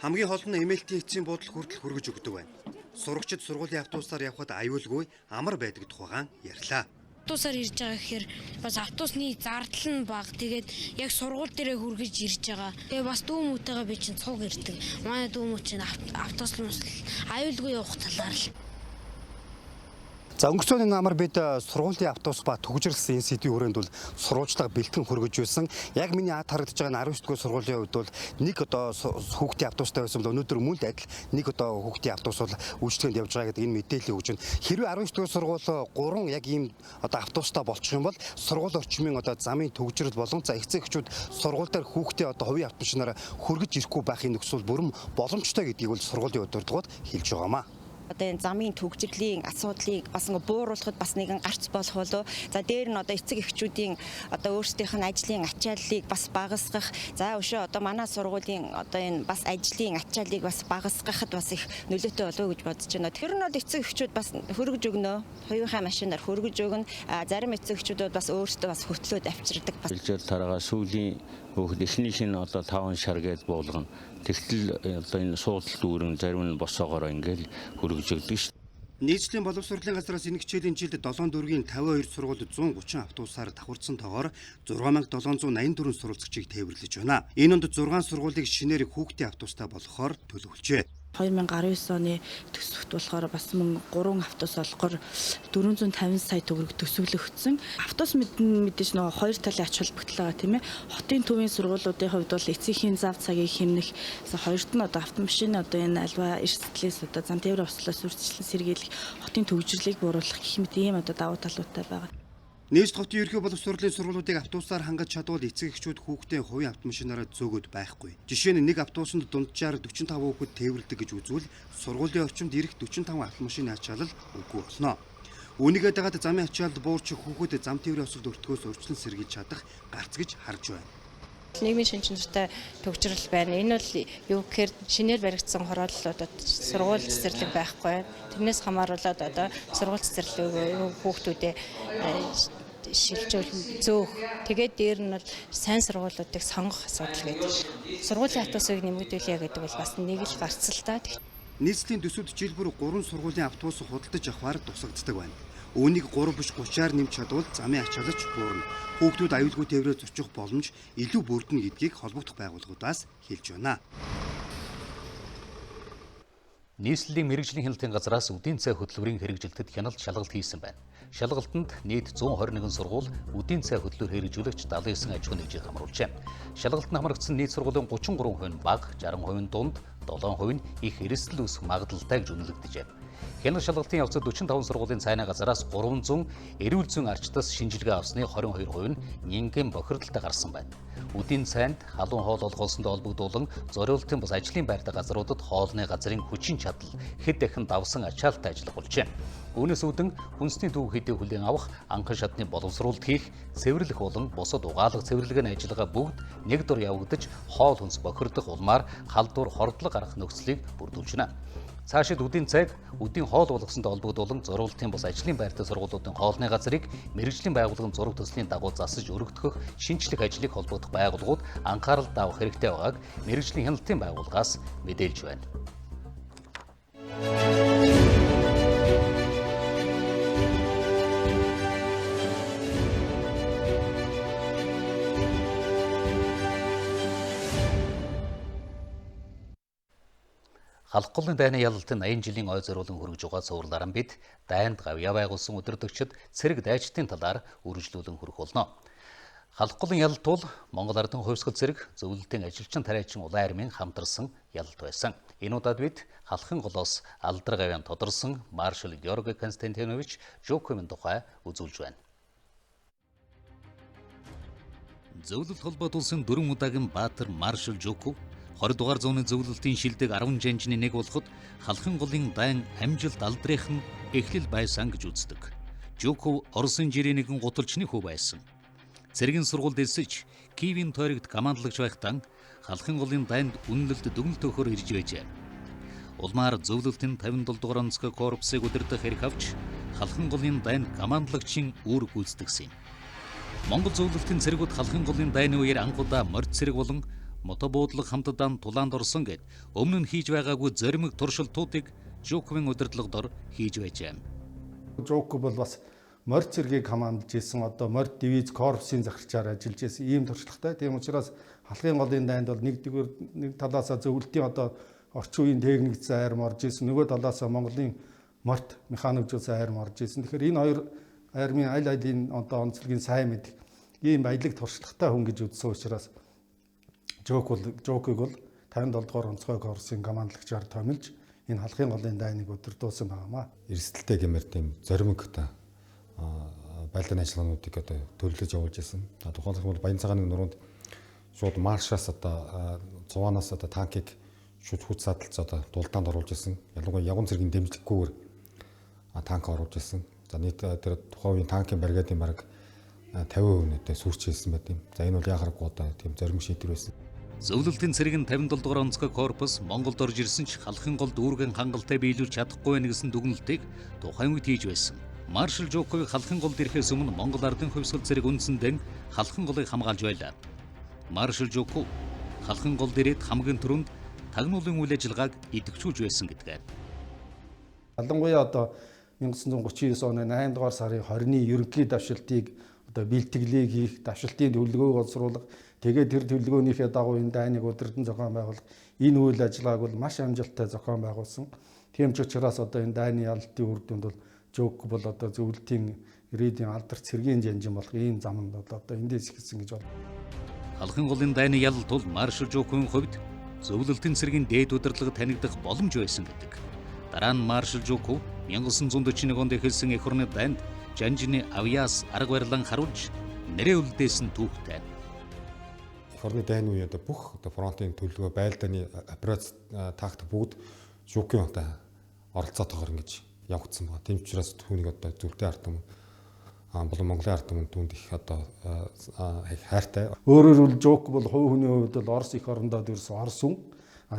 Хамгийн хол нь эмээлтийн эцсийн буудал хүртэл хүргэж өгдөг байна. Сурагчид сургуулийн автобусаар явхад аюулгүй амар байдаг тухайгаан ярьлаа. Автобусаар ирж байгаа гэхээр бас автобусны зардал нь бага. Тэгээд яг сургууль дээрээ хүргэж ирж байгаа. Тэгээд бас дүүмүүдтэйгээ би чинь цуг ирдэг. Манай дүүмүүд чинь автобус аюулгүй явах талаар л. За өнгөрсөн намар бид сургуулийн автобус ба төгжирлсэн энэ сэдвийн хүрээнд бол сурвалжлага бэлтгэн хүргэж байсан. Яг миний ад харагдаж байгаа 19-р сургуулийн хувьд бол нэг хүүхдийн автобустай байсан бол өнөөдөр мөн л адил нэг хүүхдийн автобус бол үйлчлэгэнд явж байгаа гэдэг энэ мэдээлэл өгч байна. Хэрвээ 19-р сургууль 3 яг ийм автобустай болчих юм бол сургууль орчмын замын төгжрөл болон за эцэг эхчүүд сургууль дээр хүүхдээ хувийн автобуснаар хүргэж ирэхгүй байхын нөхцөл бүрэн боломжтой гэдгийг бол сургуулийн удирдлагууд хэлж байгаамаа. Одоо энэ замын төгжрлийн асуудлыг бас бууруулахад бас нэгэн гарц болох болов. За дээр нь эцэг эхчүүдийн өөрсдийнх нь ажлын ачааллыг бас багасгах. За өшөө манай сургуулийн энэ бас ажлын ачааллыг бас багасгахад бас их нөлөөтэй болов гэж бодож байна. Тэр нь эцэг эхчүүд бас хөргөж өгнө. Хоёрынхаа машинаар хөргөж өгнө. Зарим эцэг эхчүүд бас өөрсдөө бас хөтлөөд авчирдаг. Билжэл тараага сүүлийн хүүхэд эхний шинэ 5 шар гэж буулгана. Тэгтэл энэ суудлал үүрэн зарим нь босоогоор ингээл хүргэж өгдөг шүү. Нийслэлийн боловсролын газраас энэ хичээлийн жилд 7 дүүргийн 52 сургууль 130 автобусаар давхарсан тоогоор 6784 суралцагчийг тээвэрлэж байна. Энэ онд 6 сургуулийг шинээр хүүхдийн автобустай болгохоор төлөвлөжээ. 2019 оны төсөвт болохоор бас мөн 3 автобус олгохоор 450 сая төгрөг төсөвлөгдсөн. Автобус мэдээж нөгөө хоёр талын ач холбогдол байгаа тийм ээ. Хотын төвийн сургуулиудын хувьд бол эцсийн зав цагийг хэмнэх хоёрт нь автомашины энэ альва эрсдлээс зам тээврийн ослоос үржилсэн сэргийлэх хотын төвжирлийг бууруулах гэх мэт ийм давуу талуудтай байгаа. Нээж хотын ерхий боловсруулалтын сургуулиудыг автобусаар хангаж чадвал эцэг эхчүүд хүүхдийн хувийн автомашинаараа зөөгөөд байхгүй. Жишээ нь нэг автобусанд дунджаар 45 хүүхэд тээвэрлдэг гэж үзвэл сургуулийн орчимд ирэх 45 автомашины ачаалал үгүй болно. Үүнийгээ дагаад замын ачаалал буурч хүүхэд зам тээврийн осолд өртгөөс урьдчилан сэргийлж чадах гарц гэж харж байна. Нийгмийн шинжлэхүүнтэй төвчрөл байна. Энэ бол юу гэхээр шинээр баригдсан хорооллуудад сургууль цэцэрлэг байхгүй. Тэрнээс хамааруулаад одоо сургууль цэцэрлэг хүүхдүүдэд шилжүүл зөөх. Тэгээд дээр нь бол сайн сургуулиудыг сонгох асуудал гэдэг. Сургуулийн автобусыг нэмэгдүүлээ гэдэг бол бас нэг л гарц л та. Нийслэлийн төсөвд жил бүр 3 сургуулийн автобус худалдаж авахар тусагддаг байна. Үүнийг 3 биш 30-аар нэмж чадвал замын ачаалалч буурна. Хүүхдүүд аюулгүй тээврээр зочих боломж илүү бүрдэнэ гэдгийг холбогдох байгууллагуудаас хэлж байна. Нийслэлийн мэрэгжлийн хяналтын газраас үдийн цай хөтөлбөрийн хэрэгжилтэд хяналт шалгалт хийсэн байна. Шалгалтанд нийт 121 сургууль үдийн цай хөтөлбөр хэрэгжүүлэгч 79 аж ахуй нэгжийг хамруулжээ. Шалгалтанд хамрагдсан нийт сургуулийн 33% нь бага, 60% дунд, 7% нь их эрсдэл үүсэх магадлалтай гэж үнэлэгдэжээ. Хяналт шалгалтын явцад 45 сургуулийн цайны газраас 300 эрүүл зүйн арчтаас шинжилгээ авсны 22% нь нингийн бохирдолтой гарсан байна. Үдийн цайнд халуун хоол олгуулсанд холбогдуулан зориултын бас ажлын байртай газруудад хоолны газрын хүчин чадал хэд дахин давсан ачаалттай ажиллах болжээ. Үүнээс үүдэн хүнсний төв хэдийг хүлээн авах, анхан шатны боловсруулалт хийх, цэвэрлэх болон бусад угаалга цэвэрлэгийн ажиллагаа бүгд нэг дор явагдаж хоол хүнс бохирдох улмаар халдвар хордлого гарах нөхцөлийг бүрдүүлж байна. Цаашид үдийн цайг үдийн хоол болгосонд холбогдуулан зориултын бус ажлын байртай сургуулиудын хоолны газрыг мэрэгжлийн байгууллагын зураг төслийн дагуу засаж өргөдгөх шинжлэх ажлыг холбогдох байгууллагууд анхааралд авах хэрэгтэй байгааг мэрэгжлийн хяналтын байгууллагаас мэдээлж байна. Халх голын дайны ялалтын 80 жилийн ой зориулан хүргэж байгаа цувралаараа бид дайнд гавьяа байгуулсан удирдагчид цэрэг дайчдын талаар үргэлжлүүлэн хүрэх болно. Халх голын ялалт бол Монгол ардын хувьсгал цэрэг зөвлөлтийн ажилчин тариачин улаан армийн хамтарсан ялалт байсан. Энэ удаад бид халхын голоос алдар гавьяан тодорсон маршал Георги Константинович Жуковын тухай үзүүлж байна. Зөвлөлт холбоот улсын 4 удаагийн баатар маршал Жуков 20 дугаар зууны зөвлөлтийн шилдэг 10 жанжны нэг болоход халхын голын дайн амжилт алдрынхан эхлэл байсан гэж үздэг. Жуков Оросын жирийн нэгэн гуталчны хүү байсан. Цэргийн сургуульд элсэж Киевийн тойрогт командлагч байхдаа халхын голын дайнд үнэлэлт дүгнэлт өгөхөөр ирж байжээ. Улмаар зөвлөлтийн 57 дугаар онцгой корпусыг удирдах хэрэг авч халхын голын дайнд командлагчийн үүр гүйцэтгэсэн юм. Монгол зөвлөлтийн цэргүүд халхын голын дайны үеэр анхудаа морд цэрэг болон мотобуудлага хамтдаа тулаанд орсон гэд өмнө нь хийж байгаагүй зоримог туршилтуудыг Жуковын удирдлагадор хийж байжээ. Жуков бол бас морд цэргийг командж исэн одоо морд дивиз корпусын захирчаар ажиллаж исэн ийм туршлагатай. Тийм учраас халхын голын дайнд бол нэг талаасаа зөвлөлтийн одоо орчин үеийн техникийн айрам орж исэн, нөгөө талаасаа Монголын морд механикжуулсан айрам орж исэн. Тэгэхээр энэ хоёр айрмын аль алийн одоо онцлогийг сайн мэдэх ийм баялаг туршлагатай хүн гэж үзсэн учраас Жуковыг бол 57 дугаар онцгой корпусын командлагчаар томилж энэ халхын голын дайныг удирдуулсан байнамаа. Эрсдэлтэй гэмээр тийм зоримог одоо байлдааны ажиллагаануудыг одоо төрлөж явуулж ирсэн. Тухайлбал бол Баян цагааны нуруунд шууд маршаас одоо цуванаас одоо танкийг шууд хүч садалц одоо дулдаанд оруулж ирсэн. Ялангуяа ягуун цэргийн дэмжлэггүйгээр танк оруулж ирсэн. За нийт тэр тухайн танкын бригадын бараг 50% нэтэ сүрч хэлсэн байт юм. За энэ бол яхаггүй одоо тийм зоримог шийдвэр байсан. Зөвлөлтийн цэргийн 57 дугаар онцгой корпус Монголд орж ирсэн ч халхын голд үүргэн хангалттай биелүүлж чадахгүй байна гэсэн дүгнэлтийг тухайн үед хийж байсан. Маршал Жуковыг халхын голд ирэхээс өмнө Монгол ардын хувьсгал цэрэг үндсэндээ халхын голыг хамгаалж байлаа. Маршал Жуков халхын голд ирээд хамгийн түрүүнд тагнуулын үйл ажиллагааг идэвхжүүлж байсан гэдгээ. Ялангуяа одоо 1939 оны 8 дугаар сарын 20-ны ерөнхий давшилтыг одоо бэлтгэлийг хийх, давшилтын төлөвлөгөөг олзруулах, тэгээд тэр төлөвлөгөөнийхээ дагуу энэ дайныг удирдан зохион байгуулах энэ үйл ажиллагааг бол маш амжилттай зохион байгуулсан. Тийм ч учраас одоо энэ дайны ялалтын үр дүнд бол Жуков бол одоо зөвлөлтийн ирээдүйн алдар цэргийн жанжин болох ийм замд одоо эндээс ихсэн гэж байна. Халхын голын дайны ялалт бол маршал Жуковын хувьд зөвлөлтийн цэргийн дээд удирдлага танигдах боломж байсан гэдэг. Дараа нь маршал Жуков 1941 онд эхэлсэн эх орны дайнд жанжины авьяас арга барилан харуулж нэрээ үлдээсэн түүхтэй. Орны дайны үе одоо бүх одоо фронтын төлөвлөгөө байлдааны операц тактик бүгд жукийн одоо оролцоотойгоор ингэж явагдсан байна. Тийм учраас түүнийг одоо зөвлөлтийн ард түмэн болон Монголын ард түмэн түүнд их одоо хайртай. Өөрөөр хэлбэл жук бол хувь хүний хувьд бол Орос их орондоо дэрсэн Орос хүн.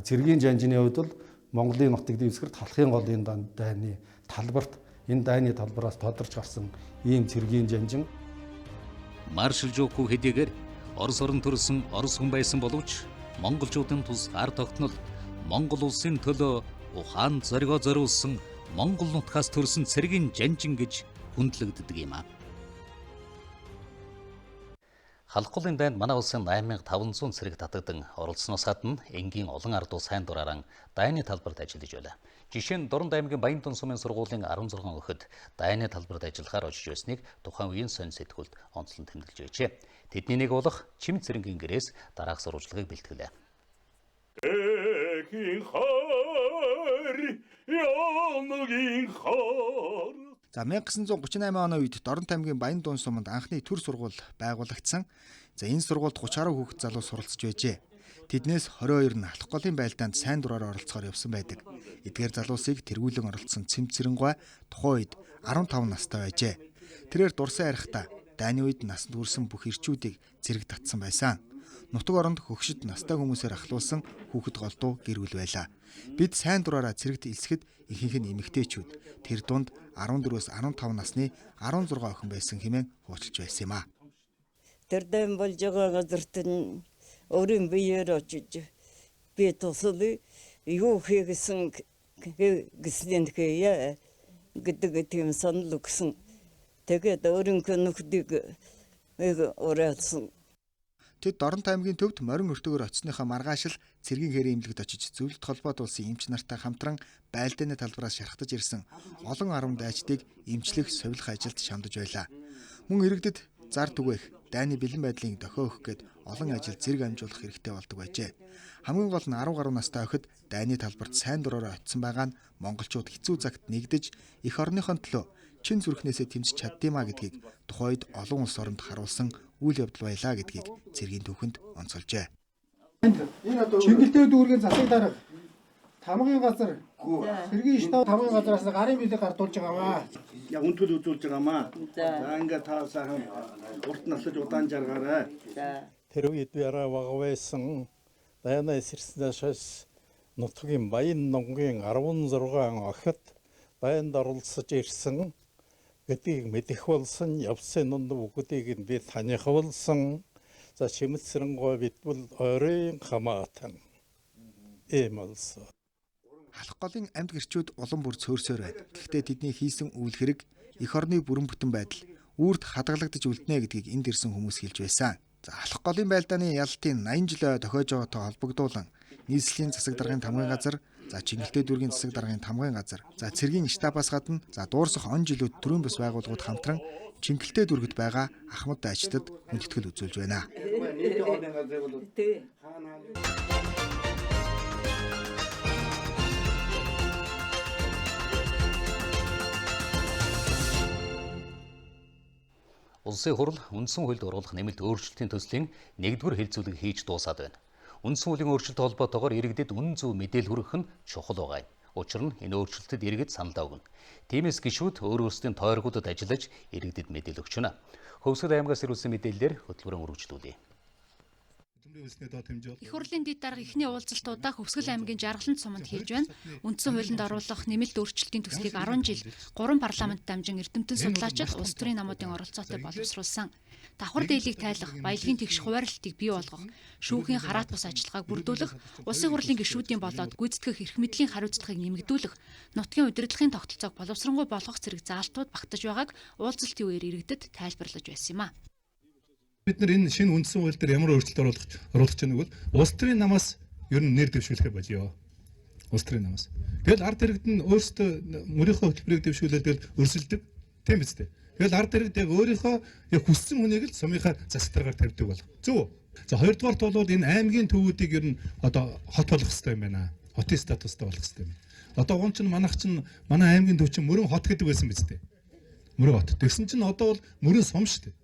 Цагийн жанжины хувьд бол Монголын нутаг дэвсгэрт халахын голын дайны талбарт энэ дайны талбараас тодорч гарсан ийм Цагийн жанжин. Маршал Жуку хэдийгээр Орос орон төрсөн Орос хүн байсан боловч монголчуудын тус ард тогтнол Монгол улсын төлөө ухаан зоригоо зориулсан Монгол нутгаас төрсэн Цагийн жанжин гэж хүндлэгддэг юм а. Халахгүй дайнд манай улсын 8500 цэрэг татагдан оролцсноос гадна энгийн олон ардуу сайн дурааран дайны талбарт ажиллаж байла. Жишээ нь Дорнод аймгийн Баян сумын сургуулийн 16 охид дайны талбарт ажиллахаар очиж байсныг тухайн үеийн сонь сэтгүүлд онцлон тэмдэглэж байжээ. Тэдний нэг болох Чим цэрэнгийн гэрээс дараах сурвалжлагыг бэлтгэлээ. За 1938 оны үед Дорнод аймгийн Баян суманд анхны төр сургууль байгуулагдсан. За энэ сургуульд 30 гаруй хүүхэд залуу суралцж байжээ. Тэднээс 22 нь алах голын байлдаанд сайн дураар оролцохоор явсан байдаг. Эдгээр залуусыг тэргүүлэн оролцсон Цэм Цэрэнгуй тухайн үед 15 настай байжээ. Тэрээр дурсан ярихдаа дайны үед насанд хүрсэн бүх ирчүүдийг зэрэг татсан байсан. Нутаг оронд хөгшид настай хүмүүсээр ахлуулсан хүүхэд голдуу гэр бүл байлаа. Бид сайн дураараа зэрэгт элсэхэд ихэнх нь эмэгтэйчүүд. Тэр дунд 14-өөс 15 насны 16 охин байсан хэмээн хуучилж байсан юм а. Тэр дэм болж байгаа газарт нь өөрийн биеэр очиж би тусалж юу хийгсэн гэсний хэе гэдэг тийм санал өгсөн. Тэгээд өөрийнхөө нөхдөг ураалсан. Тэд Дорнод аймгийн төвд морин өртөгөөр очсныхаа маргааш л Цагийн хэрийн имлэгт очиж зөвлөлт холбоот улсын эмч нартай хамтран байлдааны талбараас шархтаж ирсэн олон 10 дайчдыг эмчлэх, совилох ажилд шамдаж байлаа. Мөн иргэдэд зар түгээх, дайны бэлэн байдлын дохио өгөх гээд олон ажил зэрэг амжуулах хэрэгтэй болдог байжээ. Хамгийн гол нь 10 гаруй настай охид дайны талбарт сайн дураараа очсон байгаа нь монголчууд хэцүү цагт нэгдэж эх орныхон төлөө чин зүрхнээсээ тэмцэж чаддгиймаа гэдгийг тухайд олон улс оронд харуулсан үйл явдал байлаа гэдгийг Цагийн түүхэнд онцолжээ. Чингэлтэй дүүргийн засаг дарга тамгын газар Цагийн штаб тамгын газараас гарын билег гардуулж байгаамаа. Яг үнтгэл үзүүлж байгаамаа. За ингээд та сайхан урт наслаж удаан жаргаарай. Тэр үед яраа багавсан дайнаас ирснээс нутгийн Баян номгийн 16 охид дайнд оролцож ирсэн гэдгийг мэдэх болсон. Явсан нүнд бүгдийг нь би таних болсон. За Чим Цэрэнгуй бид бол ойрын хамаатан эмэлсэн. Халах голын амьд гэрчүүд улам бүр цөөрсөөр байна. Гэхдээ тэдний хийсэн үйл хэрэг эх орны бүрэн бүтэн байдал үрд хадгалагдаж үлднэ гэдгийг энд ирсэн хүмүүс хэлж байсан. За халах голын байлдааны ялалтын 80 жилөө тохиож байгаатай холбогдуулан нийслэлийн засаг даргын тамгын газар, за Чингэлтэй дүүргийн засаг даргын тамгын газар, за Цагийн штабаас гадна, за дуурсах он жилүүд төрийн бас байгууллагууд хамтран Чингэлтэй дүүргэд байгаа ахмад дайчдад хүндэтгэл үзүүлж байна. Улсын хурал үндсэн хуульд оруулах нэмэлт өөрчлөлтийн төслийн 1-р хэлэлцүүлэг хийж дуусаад байна. Үндсэн хуулийн өөрчлөлтөд холбоотойгоор иргэдэд үнэн зөв мэдээлэл хүргэх нь чухал байгаа юм. Учир нь энэ өөрчлөлтөд иргэд саналаа өгнө. Тиймээс гишүүд өөр өөрсдийн тойргуудад ажиллаж иргэдэд мэдээлэл өгч байна. Хөвсгөл аймгаас ирүүлсэн мэдээллээр хөтөлбөрөөр үргэлжлүүлье. Их хурлын дэд дарга эхний уулзалтуудаа Хөвсгөл аймгийн Жаргалант суманд хийж байна. Үндсэн хуулинд оруулах нэмэлт өөрчлөлтийн төслийг 10 жил 3 парламент дамжин эрдэмтэн судлаачид улс төрийн намуудын оролцоотой боловсруулсан. Давхар дээлийг тайлах, баялагын тэгш хуваарлалтыг бий болгох, шүүхийн хараат бус ажиллагааг бүрдүүлэх, улсын хурлын гишүүдийн болоод гүйцэтгэх эрх мэдлийн хариуцлагыг нэмэгдүүлэх, нутгийн удирдлагын тогтолцоог боловсронгуй болгох зэрэг заалтууд багтаж байгааг уулзалтын үеэр иргэдэд тайлбарлаж байсан юм а. Бид нар энэ шинэ үндсэн хууль дээр ямар өөрчлөлт оруулах гэж нэг бол улс төрийн намаас ер нь нэр дэвшүүлэхэ болио. Улс төрийн намаас. Тэгэл ард иргэд нь өөрсдөө мөрийнхөө хөтөлбөрийг дэвшүүлээд тэгэл өрсөлдөг. Тийм биз дээ. Тэгэл ард иргэд яг өөрийнхөө яг хүссэн хүнийг л сумынхаа засаг даргаар тавьдаг бол. Зөв. За хоёрдугаарт бол энэ аймгийн төвүүдийг ер нь одоо хот болгох хэрэгтэй юм байна. Хотын статустай болгох хэрэгтэй юм. Одоо гон ч манайх чинь манай аймгийн төв чинь мөрөн хот гэдэг байсан биз дээ. мөрөө бат. Тэгсэн чинь одоо бол мөрөө сум шүү дээ.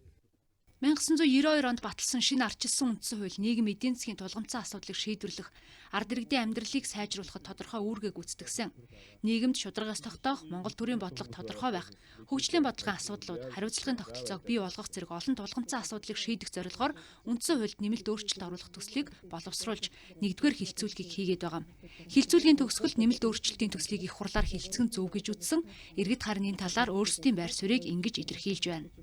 1992 онд баталсан шинэ ардчилсан үндсэн хууль нийгэм эдийн засгийн тулгамдсан асуудлыг шийдвэрлэх, ард иргэдийн амьдралыг сайжруулахад тодорхой үүрэг гүйцэтгсэн. Нийгэмд шударгаас тогтоох, Монгол төрийн бодлого тодорхой байх, хөгжлийн бодлогын асуудлууд, хариуцлагын тогтолцоог бий болгох зэрэг олон тулгамдсан асуудлыг шийдэх зорилгоор үндсэн хуульд нэмэлт өөрчлөлт оруулах төслийг боловсруулж, нэгдүгээр хилцүүлгийг хийгээд байгаа. Хилцүүлгийн төгсгөлд нэмэлт өөрчлөлтийн төслийг их хурлаар хилцэх зөв гэж үзсэн, иргэд харин энэ талаар өөрсдийн байр суурийг ингэж илэрхийлж байна.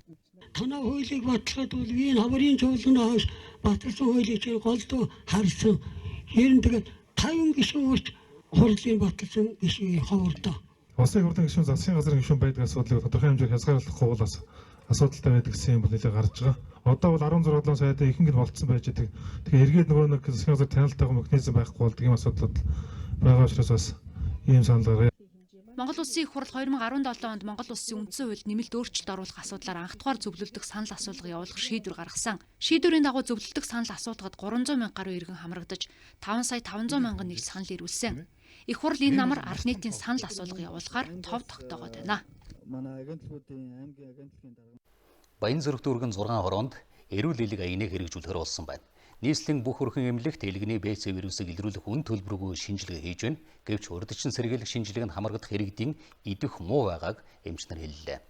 Танай хуулийг баталгаад бол энэ хамрын чуулганаас баталсан хуулийг чинь голдуу харсан. Хэрэн тэгээд 50 гишүүн өрч хурлын баталсан гишүүний ховордоо. Улсын хурлын гишүүн засгийн газрын гишүүн байдаг асуудлыг тодорхой хэмжээгээр хязгаарлахгүй бол асуудалтай байдаг гэсэн юм бол нэлээд гарч байгаа. Одоо бол 16 сайдаа ихэнх нь болцсон байж байгаа. Тэгэхээр эргээд нөгөө нэг засгийн газар танилтайгаа механизм байхгүй бол тийм асуудлууд байгаа учраас бас ийм санал гаргая. Монгол Улсын их хурл 2017 онд Монгол Улсын үндсэн хуульд нэмэлт өөрчлөлт оруулах асуудлаар анх дугаар зөвлөлдөх санал асуулга явуулах шийдвэр гаргасан. Шийдвэрийн дагуу зөвлөлдөх санал асуулгад 300 мянга гаруй иргэн хамрагдаж 5 сая 500 мянган нэг санал ирүүлсэн. Их хурл энэ намар ард нийтийн санал асуулга явуулахаар тов тогтоогоод байна. Баян зүрх дүүргэн 6 хороонд эрүүл элэг аяныг хэрэгжүүлэхээр болсон байна. Нийслэлийн бүх өрхөн эмнэлэгт элэгний БЦ вирусыг илрүүлэх үн төлбөргүй шинжилгээ хийж байна. Гэвч урьдчилан сэргийлэх шинжилгээг хамрагдах иргэдийн идэх муу байгааг эмчнэр хэллээ.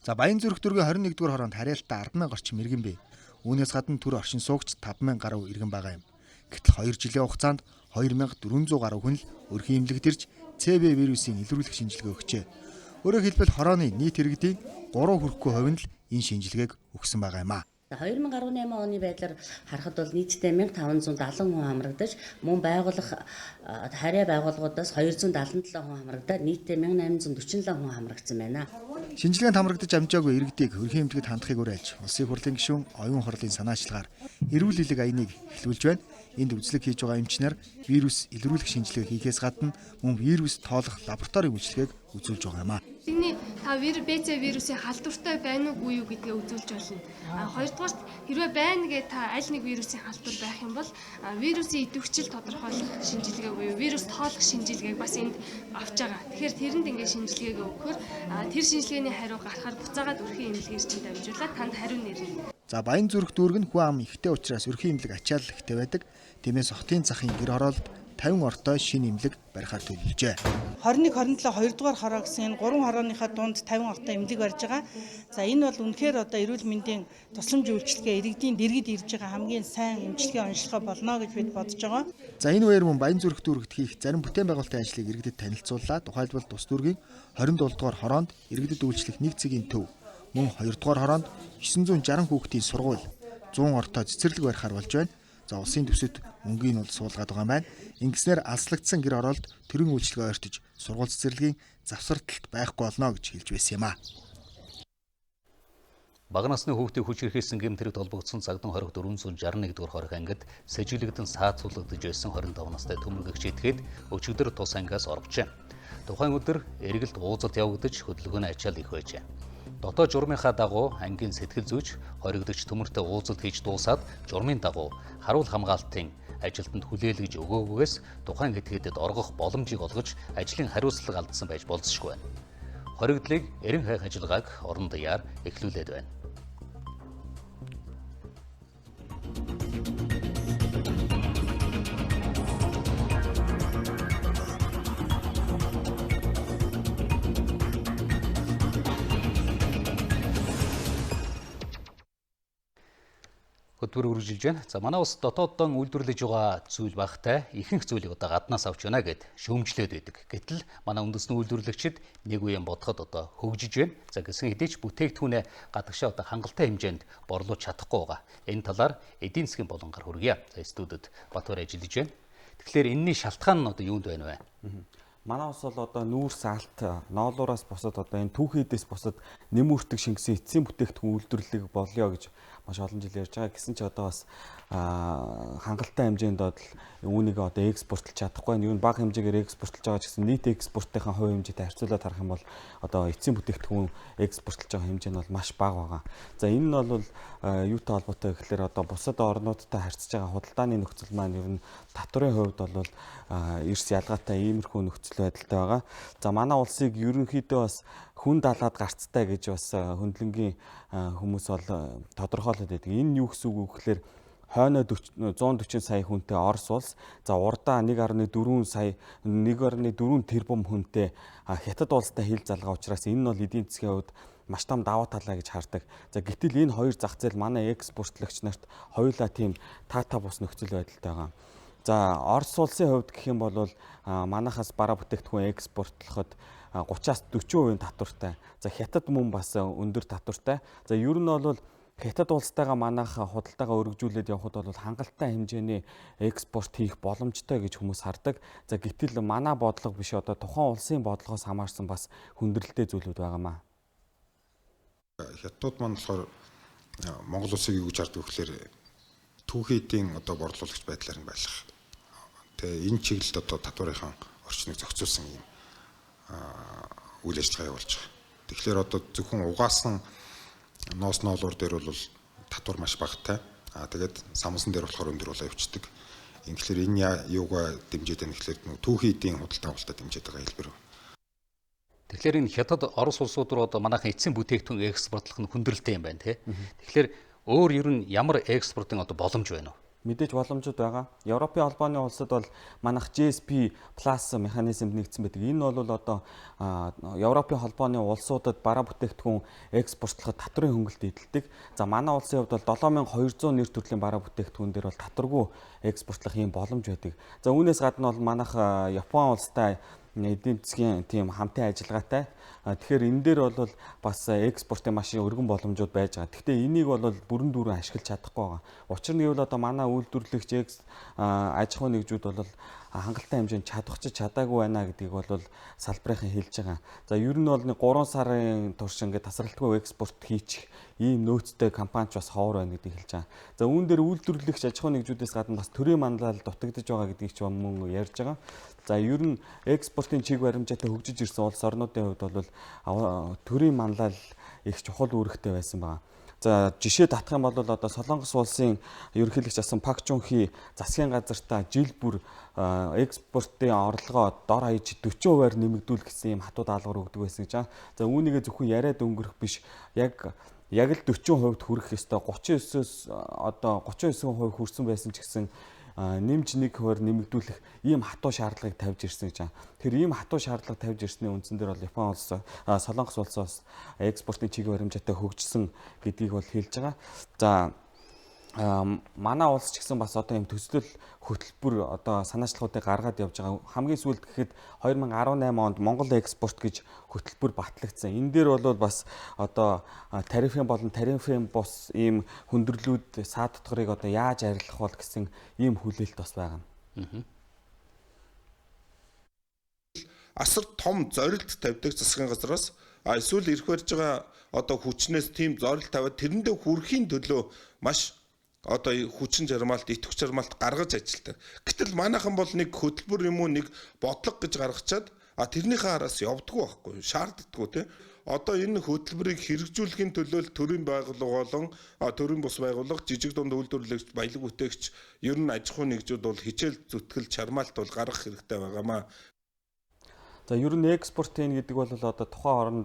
За Баян зүрх дүүргийн 21-р хороонд харьяалтаа 10,000 орчим иргэн бий. Үүнээс гадна төр оршин суугч 5,000 гаруй иргэн байгаа юм. Гэтэл 2 жилийн хугацаанд 2,400 гаруй хүн л өрхийн эмнэлэгт ирж ЦБ вирусын илрүүлэх шинжилгээ өгчээ. Өөрөөр хэлбэл хорооны нийт иргэдийн 3 хүрэхгүй хувь нь л энэ шинжилгээг өгсөн байгаа юм а. 2018 оны байдлаар харахад бол нийтдээ 1570 хүн хамрагдаж, мөн байгуулах харьяа байгууллагуудаас 277 хүн хамрагдаад нийтдээ 1847 хүн хамрагдсан байна. Шинжилгээнд хамрагдаж амжаагүй иргэдийг өрхийн эмнэлэгт хандахыг уриалж, улсын хурлын гишүүн оюун хурлын санаачлагаар эрүүл элэг аяныг эхлүүлж байна. Энд үзлэг хийж байгаа эмчнэр вирус илрүүлэх шинжилгээ хийхээс гадна мөн вирус тоолох лабораторийн үйлчилгээг үзүүлж байгаа юм а. Тэрний та БЦ вирусын халдвартай байна уу юу гэдгээ үзүүлж болно. Хоёрдугаарт хэрвээ байна гэж та аль нэг вирусын халдвар байх юм бол вирусын идэвхжил тодорхойлох шинжилгээ буюу вирус тоолох шинжилгээг бас энд авч байгаа. Тэгэхээр тэрэнд ингээд шинжилгээг өгөхөөр тэр шинжилгээний хариу гарахаар буцаагаад өрхийн эмнэлгээр чинь дамжуулаад танд хариу нэрнэ. За Баян зүрх дүүрэг нь хүн ам ихтэй учраас өрхийн эмнэлэг ачаалал ихтэй байдаг. Тиймээс хотын захын гэр хороолд 50 ортой шинэ эмнэлэг барихаар төлөвлөжээ. 21-27 2 дугаар хороо гэсэн энэ 3 хорооныхаа дунд 50 ортой эмнэлэг барьж байгаа. За энэ бол үнэхээр одоо эрүүл мэндийн тусламж үйлчилгээ иргэдийн дэргэд ирж байгаа хамгийн сайн эмчилгээ онцлогоо болно гэж бид бодож байгаа. За энэ үеэр мөн Баян зүрх дүүрэгт хийх зарим бүтээн байгуулалтын ажлыг иргэдэд танилцууллаа. Тухайлбал тус дүүргийн 27 дугаар хороонд иргэдэд үйлчлэх 1 цагийн төв, мөн 2 дугаар хороонд 960 хүүхдийн сургууль 100 ортой цэцэрлэг барихаар болж байна. За улсын төсөд мөнгөний нь суулгаад байгаа юм байна. Ингэснээр алслагдсан гэр хороолд төрийн үйлчлэгээ ойртож сургууль цэцэрлэгийн завсарталт байхгүй болно гэж хэлж байсан юм а. Бага насны хүүхдийг хүч хэрхэлсэн гэмт хэрэг толбогдсон Цагдин хорих 461 дугаар хорих ангид сэжиглэгдэн саацуулгадж байсан 25 настай төмөргөгч этгээд өчигдөр тус ангиас орвчээ. Тухайн өдөр эргэлт уулзалт явагдаж хөдөлгөөний ачаал их байжээ. Дотоод журмынхаа дагуу ангийн сэтгэл зүйч хоригдогч төмөртэй уулзалт хийж дуусаад журмын дагуу харуул хамгаалтын ажилтнанд хүлээлгэж өгөөгүйгээс тухайн этгээдэд оргох боломжийг олгож ажлын хариуцлага алдсан байж болзошгүй байна. Хоригдлыг эрен хайх ажиллагааг орон даяар эхлүүлээд байна. Хөтөлбөр үргэлжилж байна. За манай улс дотооддон үйлдвэрлэж байгаа зүйл багтай ихэнх зүйлийг одоо гаднаас авч яана гэд шөөмжлээд байдаг. Гэтэл манай үндэсний үйлдвэрлэгчид нэг үеийн бодоход одоо хөгжиж байна. За гэсэн хэдий ч бүтээгдэхүүнээ гадагшаа одоо хангалттай хэмжээнд борлуулж чадахгүй байгаа. Энэ талаар эдийн засгийн болонгор хүргье. За студид Батбар ажиллаж байна. Тэгэхээр энэний шалтгаан нь одоо юунд байна вэ? Манай улс бол одоо нүүрс алт ноолуураас босоод одоо энэ түүхийдээс босоод нэмүртэг шингэсэн эцсийн бүтээгдэхүүн үйлдвэрлэлийг болёо гэж маш олон жил ярьж байгаа. Гэсэн чи одоо бас хангалттай хэмжээнд бол үүнийг одоо экспортлж чадахгүй байна. Юу нь бага хэмжээгээр экспортлж байгаа ч гэсэн нийт экспортынхаа хувь хэмжээтэй харьцуулаад харах юм бол одоо эцсийн бүтээгдэхүүн экспортлж байгаа хэмжээ нь бол маш бага байгаа. За энэ нь бол юутай холбоотой гэхээр одоо бусад орнуудтай харьцаж байгаа худалдааны нөхцөл маань ер нь татварын хувьд бол эрс ялгаатай иймэрхүү нөхцөл байдалтай байгаа. За манай улсыг ерөнхийдөө бас хүн далаад гарцтай гэж бас хөндлөнгийн хүмүүс бол тодорхойлоод байдаг. Энэ юу гэсэн үг вэ гэхээр хойноо 140 сая хүнтэй Орос улс, за урдаа 1.4 сая 1.4 тэрбум хүнтэй Хятад улстай хил залгаа учраас энэ нь бол эдийн засгийн хувьд маш том давуу талаа гэж хардаг. За гэтэл энэ хоёр зах зээл манай экспортлогч нарт хоёулаа тийм таата бус нөхцөл байдалтай байгаа. За Орос улсын хувьд гэх юм бол манайхаас бараа бүтээгдэхүүн экспортлоход 30-аас 40% татвартай. За Хятад мөн бас өндөр татвартай. За ер нь бол Хятад улстайгаа манайх худалдаагаа өргөжүүлээд явхад бол хангалттай хэмжээний экспорт хийх боломжтой гэж хүмүүс хардаг. За гэтэл манай бодлого биш одоо тухайн улсын бодлогоос хамаарсан бас хүндрэлтэй зүйлүүд байгаамаа. Хятадууд маань болохоор Монгол улсыг юу гэж хардаг вэ гэхээр түүхийн эдийн одоо борлуулагч байдлаар нь байлах. Тэгээ энэ чиглэлд одоо татварынхаа орчныг зохицуулсан юм үйл ажиллагаа явуулж байгаа. Тэгэхээр одоо зөвхөн угаасан ноос ноолуур дээр бол татвар маш багатай. Тэгээд самсан дээр болохоор өндөр болоо явцдаг. Тэгэхээр энэ юугаа дэмжиж байгаа нэхлээр түүхийн эдийн худалдаа авалтаа дэмжиж байгаа хэлбэр. Тэгэхээр энэ Хятад Орос улсууд руу одоо манайхан эцсийн бүтээгдэхүүн экспортлох нь хүндрэлтэй юм байна тий. Тэгэхээр өөр ер нь ямар экспортын одоо боломж байна уу? Мэдээж боломжууд байгаа. Европын холбооны улсад бол манайх GSP+ механизмд нэгдсэн байдаг. Энэ бол одоо Европын холбооны улсуудад бараа бүтээгдэхүүн экспортлоход татварын хөнгөлөлт эдэлдэг. За манай улсын хувьд бол 7200 нэр төрлийн бараа бүтээгдэхүүн дээр бол татваргүй экспортлох юм боломж байдаг. За үүнээс гадна бол манайх Япон улстай эдийн засгийн тийм хамтын ажиллагаатай. Тэгэхээр энэ дээр бол бас экспортын маш өргөн боломжууд байж байгаа. Гэхдээ энийг бол бүрэн дүүрэн ашиглаж чадахгүй байгаа. Учир нь юу л одоо манай үйлдвэрлэгч аж ахуй нэгжүүд бол хангалттай хэмжээнд чадахч чадаагүй байна гэдгийг бол салбарынхан хэлж байгаа. За ер нь бол 3 сарын турш ингээд тасралтгүй экспорт хийчих ийм нөөцтэй компани ч бас ховор байна гэдгийг хэлж байгаа. За үүн дээр үйлдвэрлэгч аж ахуй нэгжүүдээс гадна бас төрийн манлал дутагдж байгаа гэдгийг ч мөн ярьж байгаа. За ер нь экспортын чиг баримжаатай хөгжиж ирсэн улс орнуудын хувьд бол төрийн манлал их чухал үүрэгтэй байсан байна. За жишээ татах юм бол одоо Солонгос улсын ерөнхийлөгч асан Пак Чунхи засгийн газартаа жил бүр экспортын орлогоо дор хаяж 40%-аар нэмэгдүүл гэсэн юм хатуу даалгавар өгдөг байсан гэж байна. За үүнийгээ зөвхөн яриад өнгөрөх биш, яг л 40% хүрэх ёстой 39-өөс одоо 39% хүрсэн байсан ч гэсэн нэмж 1% нэмэгдүүлэх ийм хатуу шаардлагыг тавьж ирсэн гэж байна. Тэр ийм хатуу шаардлага тавьж ирсний үндсэн дээр бол Япон улс, Солонгос улсаас экспортын чиг баримжаатай хөгжсөн гэдгийг бол хэлж байгаа. За манай улс ч гэсэн бас одоо ийм төсөл хөтөлбөр одоо санаачлалуудыг гаргаад явж байгаа. Хамгийн сүүлд гэхэд 2018 онд Монгол экспорт гэж хөтөлбөр батлагдсан. Энэ дээр бол бас одоо тарифын болон тарифын бус ийм хүндрэлүүд саад дотгорыг одоо яаж арилгах бол гэсэн ийм хүлээлт бас байгаа юм. Асар том зорилт тавьдаг засгийн газраас эсвэл ирэх барьж байгаа одоо хүчнээс тийм зорилт тавиад тэрэндээ хүрэхийн төлөө маш одоо хүчин жармалт, итгэвч жармалт гаргаж ажилтдаг. Гэтэл манайхан бол нэг хөтөлбөр юм уу нэг бодлого гэж гаргачаад тэрнийхээ араас явдггүй байхгүй, шаарддаггүй тийм. Одоо энэ хөтөлбөрийг хэрэгжүүлэхийн төлөө төрийн байгууллага болон төрийн бус байгууллага, жижиг дунд үйлдвэрлэгч, баялаг бүтээгч, ер нь аж ахуй нэгжүүд бол хичээл зүтгэл чармаалт бол гаргах хэрэгтэй байгаамаа. За ер нь экспорт хийн гэдэг бол одоо тухайн оронд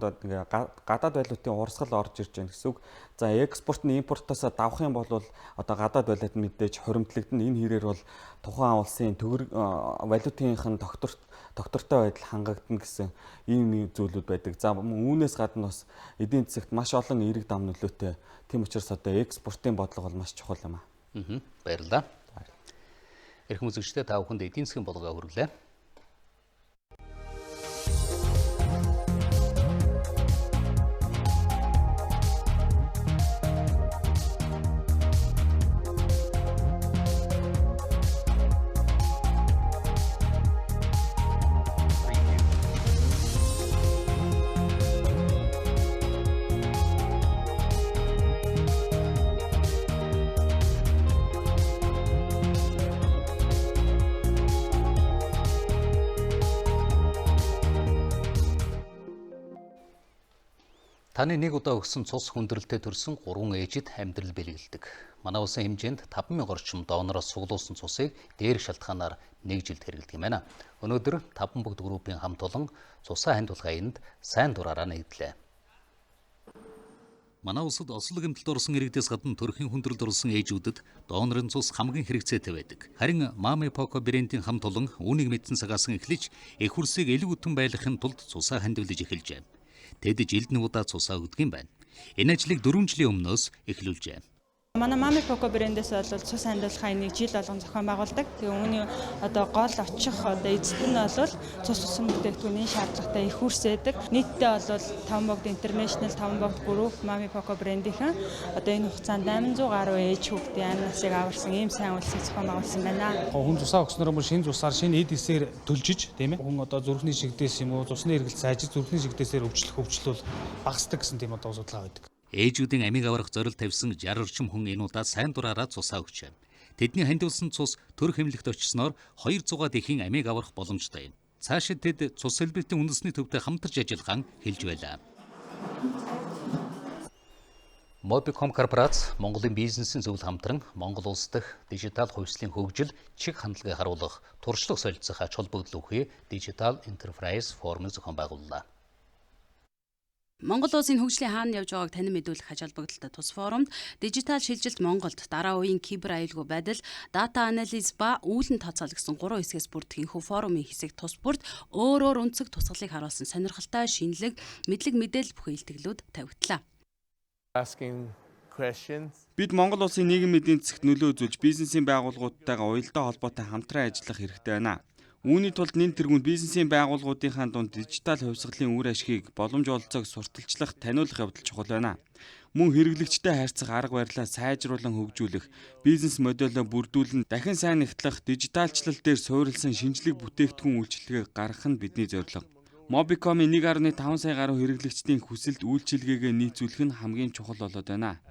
гадаад валютын урсгал орж ирж байна гэсэн үг. За экспорт нь импортоос давах юм бол одоо гадаад валют мэдээж хоримтлагдана. Энэ хэрээр бол тухайн улсын валютынхын тогтвортой байдал хангагдана гэсэн ийм зүйлүүд байдаг. За үүнээс гадна бас эдийн засагт маш олон эерэг дам нөлөөтэй. Тийм учраас одоо экспортын бодлого бол маш чухал юм аа. Баярлалаа. Эрхэм үзэгчдээ та бүхэнд эдийн засгийн болгоо хүргэлээ. Таны нэг удаа өгсөн цус хүндрэлтэй төрсэн 3 ээжид амьдрал бэлгэлдэг. Манай улсын хэмжээнд 5000 орчим донороос суглуулсан цусыг дээр шалтгаанаар 1 жилд хэрэглэдэг юм байна. Өнөөдөр 5 бүгд группийн хамт олон цусаа хандуулах аянд сайн дураараа нэгдлээ. Манай улсад ослог эмтэлд орсон иргэдээс гадна төрхийн хүндрэлд орсон ээжүүдэд донорын цус хамгийн хэрэгцээтэй байдаг. Харин Mami Poco брендийн хамт олон үүнийг мэдсэн цагаас эхлэж эх хөрсийг илүү өтөн байлгахын тулд цусаа хандуулж эхэлжээ. Тэд жилд нэг удаа цусаа өгдөг юм байна. Энэ ажлыг 4 жилийн өмнөөс эхлүүлжээ. Манай Mami Poco брэндээс бол цус хандуулах айныг жил болгон зохион байгуулдаг. Тэгээ үүний гол очих эзэд нь бол цус усан бүтээгдэхүүний шаардлагатай их хөрс байдаг. Нийтдээ бол 5 богд International 5 богд групп Mami Poco брэндийнхэн энэ хугацаанд 800 гаруй ээж хүүхдийн амь насыг аварсан ийм сайн үйлсийг зохион байгуулсан байна. Хүн цусаа өгснөр мөн шинэ цусаар шинэ эд эсээр төлжиж тийм ээ. Хүн зүрхний шигдээс юм уу цусны эргэлт сайжиж зүрхний шигдээсээр хөвчлөл багасдаг гэсэн тийм судалгаа байдаг. Ээжүүдийн амийг аврах зорилт тавьсан 60 орчим хүн энэ удаа сайн дураараа цусаа өгчээ. Тэдний хандуулсан цус төр хэмлэгт очсноор 200-аад ихийн амийг аврах боломжтой юм. Цаашид тэд цус хэлбэртийн үндэсний төвтэй хамтарч ажиллагаан хэлж байлаа. Mobicom корпорац Монголын бизнесийн зөвлөл хамтран Монгол улс дахь дижитал хувьслын хөгжил чиг хандлагыг харуулах туршлага солилцох ач холбогдол өгөхий Digital Enterprise Forum-ыг зохион байгууллаа. Монгол улсын хөгжлийн хаана явж байгааг танин мэдүүлэх ач холбогдолтой тус форумд дижитал шилжилт Монголд дараа үеийн кибер аюулгүй байдал, дата анализ ба үүлэн тооцоол гэсэн 3 хэсгээс бүрдэх энэхүү форумын хэсэг тус бүрд өөр өнцөг тусгалыг харуулсан сонирхолтой шинэлэг, мэдлэг мэдээлэл бүхэн илтгэлүүд тавигдлаа. Бид Монгол улсын нийгмийн эдийн засагт нөлөө үзүүлж бизнесийн байгууллагуудтайгаа уялдаа холбоотой хамтран ажиллах хэрэгтэй байна. Үүний тулд нэн тэргүүнд бизнесийн байгууллагуудынхаа дунд дижитал хувьсгалын үр ашгийг боломж олцоог сурталчлах, таниулах явдал чухал байна. Мөн хэрэглэгчтэй харьцах арга барилаа сайжруулан хөгжүүлэх, бизнес модельөө бүрдүүлэн дахин сайн нэгтлэх, дижиталчлал дээр суурилсан шинжлэх бүтээгдэхүүн үйлчилгээг гаргах нь бидний зорилго. Mobicom-ийн 1.5 сая гаруй хэрэглэгчдийн хүсэлд үйлчилгээгээ нийцүүлэх нь хамгийн чухал болоод байна.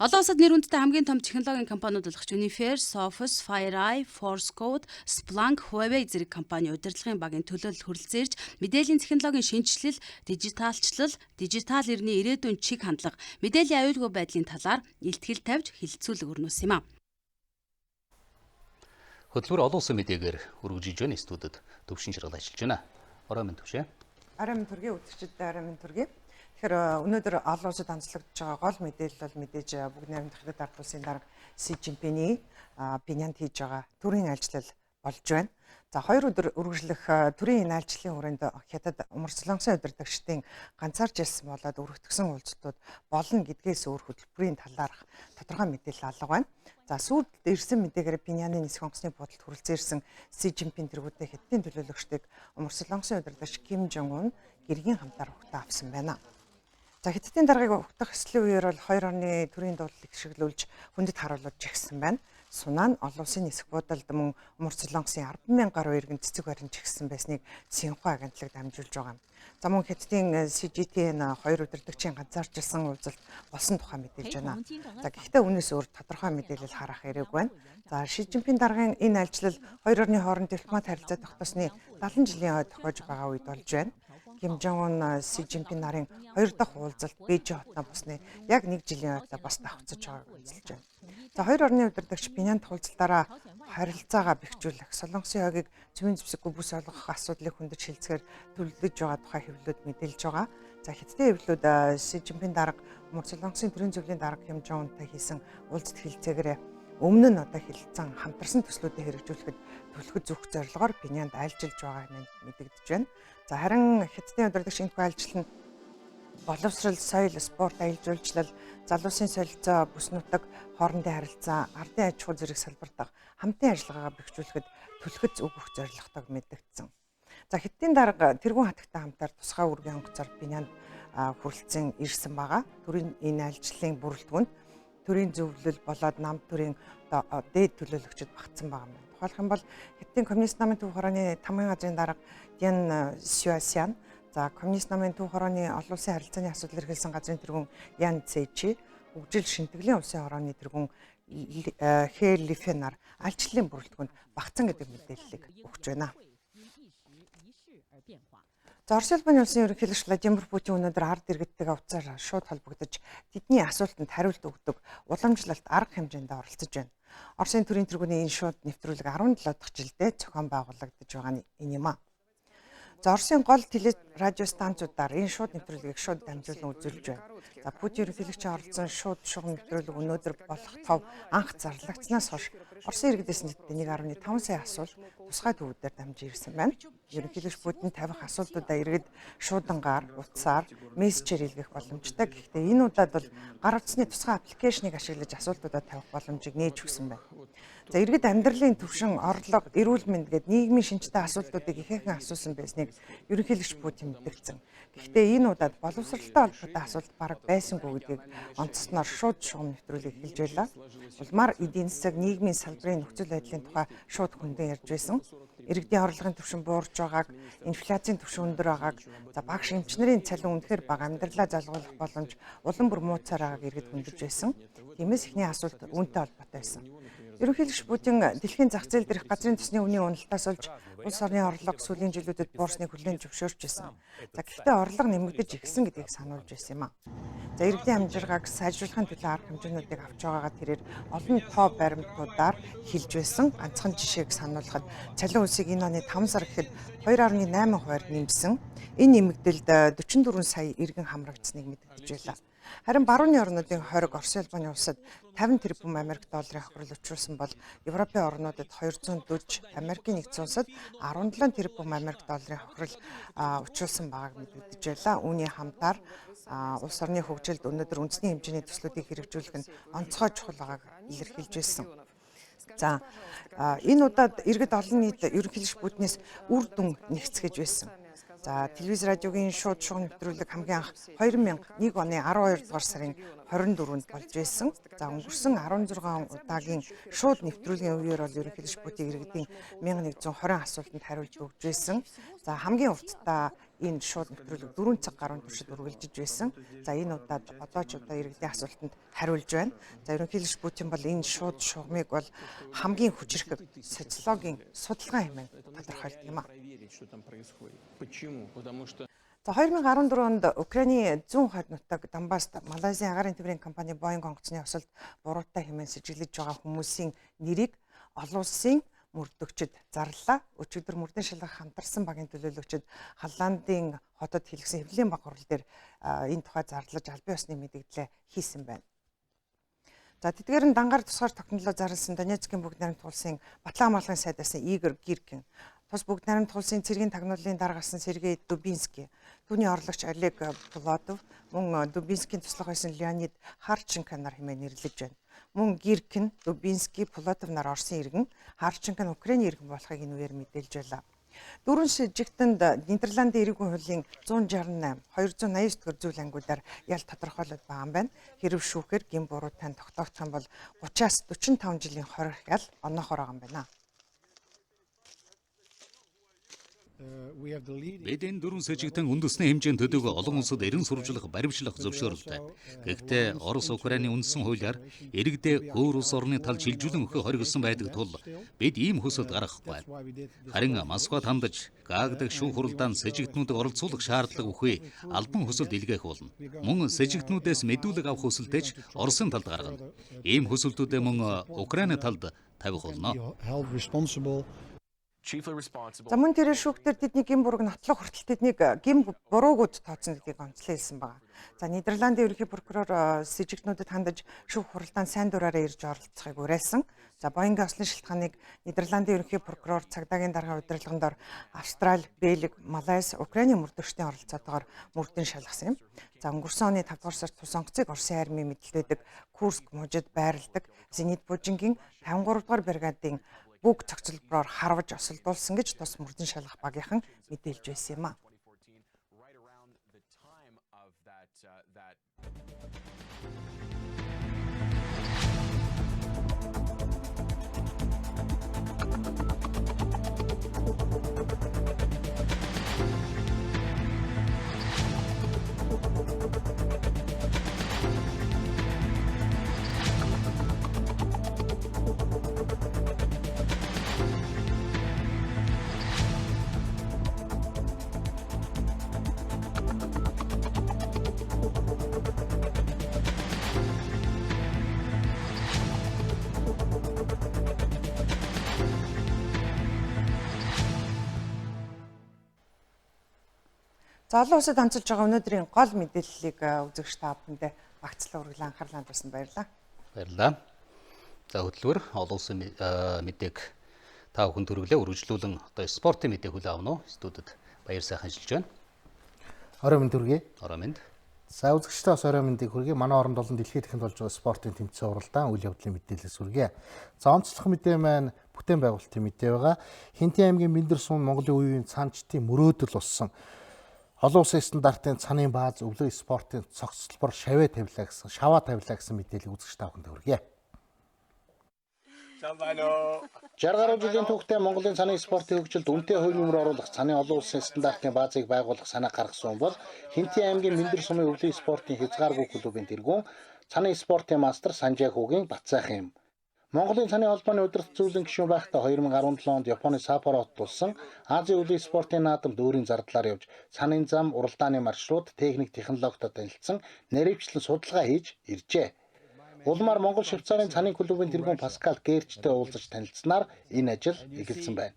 Олон улсад нэр хүндтэй хамгийн том технологийн компаниуд болох Unifair, Sophos, FireEye, ForceCode, Splunk, Huawei зэрэг компани удирдлагын багийн төлөөлөл хүрэлцээрж мэдээллийн технологийн шинжилэл, дижиталчлал, дижитал эрхний ирээдүйн чиг хандлага, мэдээллийн аюулгүй байдлын талаар илтгэл тавьж хилцүүлэг өрнүүлсэн юм а. Хөтөлбөр олон улсын мэдээгээр өргөжиж байна студид төвшин чиргал ажиллаж байна. Орой минь төвшөө. Орой минь төргий үзэгчдэд орой минь төргий. Тэгэхээр өнөөдөр олон улсад онцлогдож байгаа гол мэдээлэл бол мэдээж бүгд найрамдах хэдэд ард улсын дарга Си Жинпиний Пинянд хийж байгаа төрийн айлчлал болж байна. За 2 өдөр үргэлжлэх төрийн энэ айлчлалын хүрээнд хятад умар солонгосын удирдагчдын ганцаарч ялсан болоод өргөтгсөн уулзалтууд болно гэдгээс өөр хөтөлбөрийн талаарх тодорхой мэдээлэл алга байна. За сүүлд ирсэн мэдээгээр Пиняны нисэх онгоцны буудалд хүрэлцээрсэн Си Жинпин тэргүүтээ хятадын төлөөлөгчдийг умар солонгосын удирдагч Ким Жонг Ун гэргийн хамтаар ухтаа авсан байна. За хятадын даргаыг ухтах эслийн үеэр бол 2 орны төрийн дуудлыг шиглүүлж хүндэт харуулж жигсэн байна. Сунаа нь олон улсын нисэх буудалд мөн умар солонгосын 10,000 гаруй иргэн цэцэг барин жигсэн байсныг Синхua агентлагт дамжуулж байгаа. За мөн хятадын CGT-ийн 2 удирдагчийн ганцаарчилсан уулзалт болсон тухай мэдээлж байна. За гэхдээ үүнээс өөр тодорхой мэдээлэл харах хэрэг байна. За Ши Жинпин даргын энэ айлчлал 2 орны хооронд дипломат харилцаа тогтоосны 70 жилийн ой тохиож байгаа үед болж байна. Ким Жонг Ун Си Жинпин нарын 2 дахь уулзалт Бээжин хотноо босны яг 1 жилийн ойтой бас давхцаж байгааг үнэлж байна. За 2 орны удирдагч Пинянд уулзалтаараа харилцаагаа бэхжүүлэх, Солонгосын хойгийг цэвэн зэвсэггүй бүс олгох асуудлыг хүндэж хилцгээр төлөвлөж байгаа тухай хэвлэлүүд мэдээлж байгаа. За хятадын хэвлэлүүд Си Жинпин дарга умар Солонгосын төрийн зөвлөлийн дарга Ким Жонг Унтай хийсэн уулзалт хэлцээгээр өмнө нь одоо хэлэлцэн хамтарсан төслүүдэд хэрэгжүүлэхэд төлөхөд зүрх зорилгоор Пинянд айлчилж байгаа нь мэдэгдэж байна. За харин хятадын удирдагч энэхүү айлчлал нь боловсрол, соёл, спорт, аялал жуулчлал, залуусын солилцоо, бүс нутаг, хоорондын харилцаа, ардын аж ахуй зэрэг салбартаа хамтын ажиллагаагаа бэхжүүлэхэд төлөхөд өгөх зорилготойг мэдэгдсэн. За хятадын дарга тэргүүн хатагтай хамтаар тусгай үргийн онгоцоор Пинянд хүрэлцэн ирсэн байгаа. Төрийн энэ айлчлалын бүрэлдэхүүнд төрийн зөвлөл болоод намд төрийн дээд төлөөлөгчд багтсан байгаа юм. Тухайлх юм бол хятадын коммунист намын төв хорооны тамгын газрын дарга Ян Сюасян, за коммунист намын төв хорооны олон улсын харилцааны асуудал эрхэлсэн газрын тэргүүн Ян Цэчи, хөгжил шинтгэлийн улсын хорооны тэргүүн Хэ Лифенар айлчлалын бүрэлдэхүүнд багтсан гэдэг мэдээллийг өгч байна. За Орос улбаны улсын ерөнхийлөгч Владимир Путин өнөөдөр ард иргэдтэйгээ уулзаар шууд холбогдож тэдний асуултанд хариулт өгдөг уламжлалт арга хэмжээнд оролцож байна. Оросын төрийн тэргүүний энэ шууд нэвтрүүлэг 17 дахь жилдээ зохион байгуулагдаж байгаа нь энэ юм а. За Оросын гол теле радио станцуудаар энэ шууд нэвтрүүлгийг шууд дамжуулан үзүүлж байна. За Путин ерөнхийлөгчийн оролцсон шууд шугам нэвтрүүлэг өнөөдөр болох тов анх зарлагдсанаас хойш Оросын иргэдээс нийтдээ 1.5 сая асуулт тусгай төвүүдээр дамжиж ирсэн байна. Ерөнхийлөгч Путин тавих асуултуудаа иргэд шуудангаар, утсаар, мессежээр илгээх боломжтой. Гэхдээ энэ удаад бол гар утасны тусгай аппликейшнийг ашиглаж асуултуудаа тавих боломжийг нээж өгсөн байна. За иргэд амьдралын түвшин, орлого, эрүүл мэнд гээд нийгмийн шинжтэй асуултуудыг ихээхэн асуусан байсныг ерөнхийлөгч Путин мэдгдсэн. Гэхдээ энэ удаад боловсролтой холбоотой асуулт бараг байсангүй гэдгийг онцлсноор шууд шугам нэвтрүүлэг эхэлж байлаа. Улмаар эдийн засаг, нийгмийн салбарын нөхцөл байдлын тухай шууд хүндэн ярьж байсан. Иргэдийн орлогын түвшин буурч байгааг, инфляцийн түвшин өндөр байгааг, за багш эмчнэрийн цалин үнэхээр бага, амьдралаа залгуулах боломж улам бүр мууцаар байгааг иргэд хүндэж байсан. Тиймээс ихний асуулт үүнтэй холбоотой байсан. Ерөнхийлөгч Путин дэлхийн зах зээл дээрх газрын төсний үнийн уналтаас олж улс орны орлого сүүлийн жилүүдэд буурсныг хүлээн зөвшөөрч байсан. За гэхдээ орлого нэмэгдэж ихсэн гэдгийг сануулж байсан юм а. За иргэдийн амжиргааг сайжруулахын төлөө арга хэмжээнүүдийг авч байгаагаа тэрээр олон тоо баримтуудаар хэлж байсан. Ганцхан жишээг сануулахад цалин үлсийг энэ оны 5 сар гэхэд 2.8%-аар нэмсэн. Энэ нэмэгдэлд 44 сая иргэн хамрагдсныг мэдэгдэж байлаа. Харин барууны орнуудын хориг Орос улбаны улсад 50 тэрбум Америк долларын хохирол учруулсан бол Европын орнуудад 240, Америкийн нэгдсэн улсад 17 тэрбум Америк долларын хохирол учруулсан байгааг мэдэгдэж байлаа. Үүний хамтаар улс орны хөгжилд өнөөдөр үндэсний хэмжээний төслүүдийг хэрэгжүүлэх нь онцгой чухал байгааг илэрхийлж байсан. За энэ удаад иргэд олон нийт ерөнхийлөгч Путинээс үр дүн нэгцгэж байсан. За телевиз радиогийн шууд шугам нэвтрүүлэг хамгийн анх 2001 оны 12 дугаар сарын 24-нд болж байсан. За өнгөрсөн 16 удаагийн шууд нэвтрүүлгийн үеэр бол ерөнхийлөгч Путин иргэдийн 1120 асуултанд хариулт өгж байсан. За хамгийн уртдаа энэ шууд нэвтрүүлэг 4 цаг гаруй туршид үргэлжиж байсан. За энэ удаад одоо ч иргэдийн асуултанд хариулж байна. За ерөнхийлөгч Путин бол энэ шууд шугамыг бол хамгийн хүчирхэг социологийн судалгаа хэмээн тодорхойлдог юм а. За 2014 онд Украины зүүн хойд нутаг Донбасст Малайзийн агаарын тээврийн компани Boeing онгоцны осолд буруутай хэмээн сэжиглэж байгаа хүмүүсийн нэрийг олон улсын мөрдөгчд зарлаа. Өчигдөр мөрдөн шалгах хамтарсан багийн төлөөлөгчд Холландын хотод хэлгсэн хэвлэлийн баг хурал дээр энэ тухай зарлаж албан ёсны мэдээлэлээ хийсэн байна. За тэдгээр нь дангаар тусгаар тогтнолоо зарласан Донецкийн бүгд найрамд улсын Батлан хамгааллын сайдаас Игорь Гиркин, тус бүгд найрамд улсын цэргийн тагнуулын дарга асан Сергей Дубинский, түүний орлогч Олег Плотов, мөн Дубинскийн туслах байсан Леонид Харченко нар хэмээн нэрлэж байна. Мөн Гиркин, Дубинский, Плотов нар Оросын иргэн, Харченко нь Украиний иргэн болохыг энэ үеэр мэдээлж байлаа. Дөрвөн шижигтэнд Нидерландын иргэн хуулийн 168, 289 дэх зүйл ангиудаар ял тодорхойлоод байгаа юм байна. Хэрв шүүхээр гин буруутай тогтоогдох юм бол 30-аас 45 жилийн хорих ял оноохоор байгаа юм байна. Бид энэ дөрвөн сэжигтэн үндэсний хэмжээнд төдийгүй олон улсад эрен сурвалжлах, баримтлах зөвшөөрөлтэй. Гэхдээ Орос Украиний үндсэн хуулиар иргэдээ өөр улс орны талд шилжүүлэн өгөхөд хоригдсон байдаг тул бид ийм хөсөлд гаргахгүй. Харин Москвад хандаж Гаагдаг шүүх хуралдаанд сэжигтнүүдийг оролцуулах шаардлага үгүй албан хөсөлд илгээх болно. Мөн сэжигтнүүдээс мэдүүлэг авах хөсөлтөж Оросын талд гаргана. Ийм хөсөлтүүдээ мөн Украины талд тавих болно. За мөн тэрээр шүүхтэр тэдний гин бурууг нотлох хүртэл тэднийг гин буруугууд тооцно гэдгийг онцлон хэлсэн байна. За Нидерландын ерөнхий прокурор сэжигтнүүдэд хандаж шүүх хуралдаанд сайн дураараа ирж оролцохыг уриалсан. За Боингийн ослын шалтгааныг Нидерландын ерөнхий прокурор цагдаагийн дарга удирдлаганд Австрали, Бельги, Малайз, Украины мөрдөгчдийн оролцоотойгоор мөрдөн шалгасан юм. За өнгөрсөн оны 5 дугаар сард тус онгоцыг Оросын армийн мэдлэлтэйг Курск мужид байрладаг Зенит Бужингийн 53 дугаар бригадын бүгд цогцлбороор харваж осолдуулсан гэж тус мөрдөн шалгах багийнхан мэдээлж байсан юм а. За олон улсад онцолж байгаа өнөөдрийн гол мэдээллийг үзэгч та бүхэндээ багцлан үргэлжлэн анхаарлаа хандуулсанд баярлалаа. Баярлалаа. За хөтөлбөр олон улсын мэдээг та бүхэн төрөглөө үргэлжлүүлэн одоо спортын мэдээ хүлээн авна уу? Студид баяр сайхан ажиллаж байна. Орой минь төргий. Орой минь. За үзэгчдээ бас орой миньдийг хүргэе. Манай оронд олон дэлхийд ихэнд болж байгаа спортын тэмцээн уралдаан үйл явдлын мэдээлэлс хүргэе. За онцлог мэдээ маань бүтээн байгуулалтын мэдээ байгаа. Хинтэн аймгийн Бэндэр сум Монголын үеийн цаанчдын мөрөөдөл болсон олон улсын стандартын цанын бааз өвлөө спортын цогцлбор шаваа тавилаа гэсэн мэдээллийг үзэгч та бүхэнд хүргэе. 60 гаруй жилийн түүхтэй Монголын цаны спортын хөгжилд үнэтэй хувь нэмэр оруулах цаны олон улсын стандартын баазыг байгуулах санаа гаргасан бол Хинтэн аймгийн Бэндэр сумын өвлөө спортын хязгааргүй клубын тэргүүн цаны спортын мастер Санжаагийн бацаах юм. Монголын цаны холбооны удирдах зөвлөлийн гишүүн байхдаа 2017 онд Японы Саппорот тулсан Азийн өвлөө спортын наадамд өөрийн зардлаар явж цанын зам, уралдааны маршрут, техник технологитой танилцсан наривчлан судалгаа хийж иржээ. Улмаар Монгол Швейцарын цанын клубын тэргүүн Паскал Герчтэй уулзаж танилцсанаар энэ ажил эхэлсэн байна.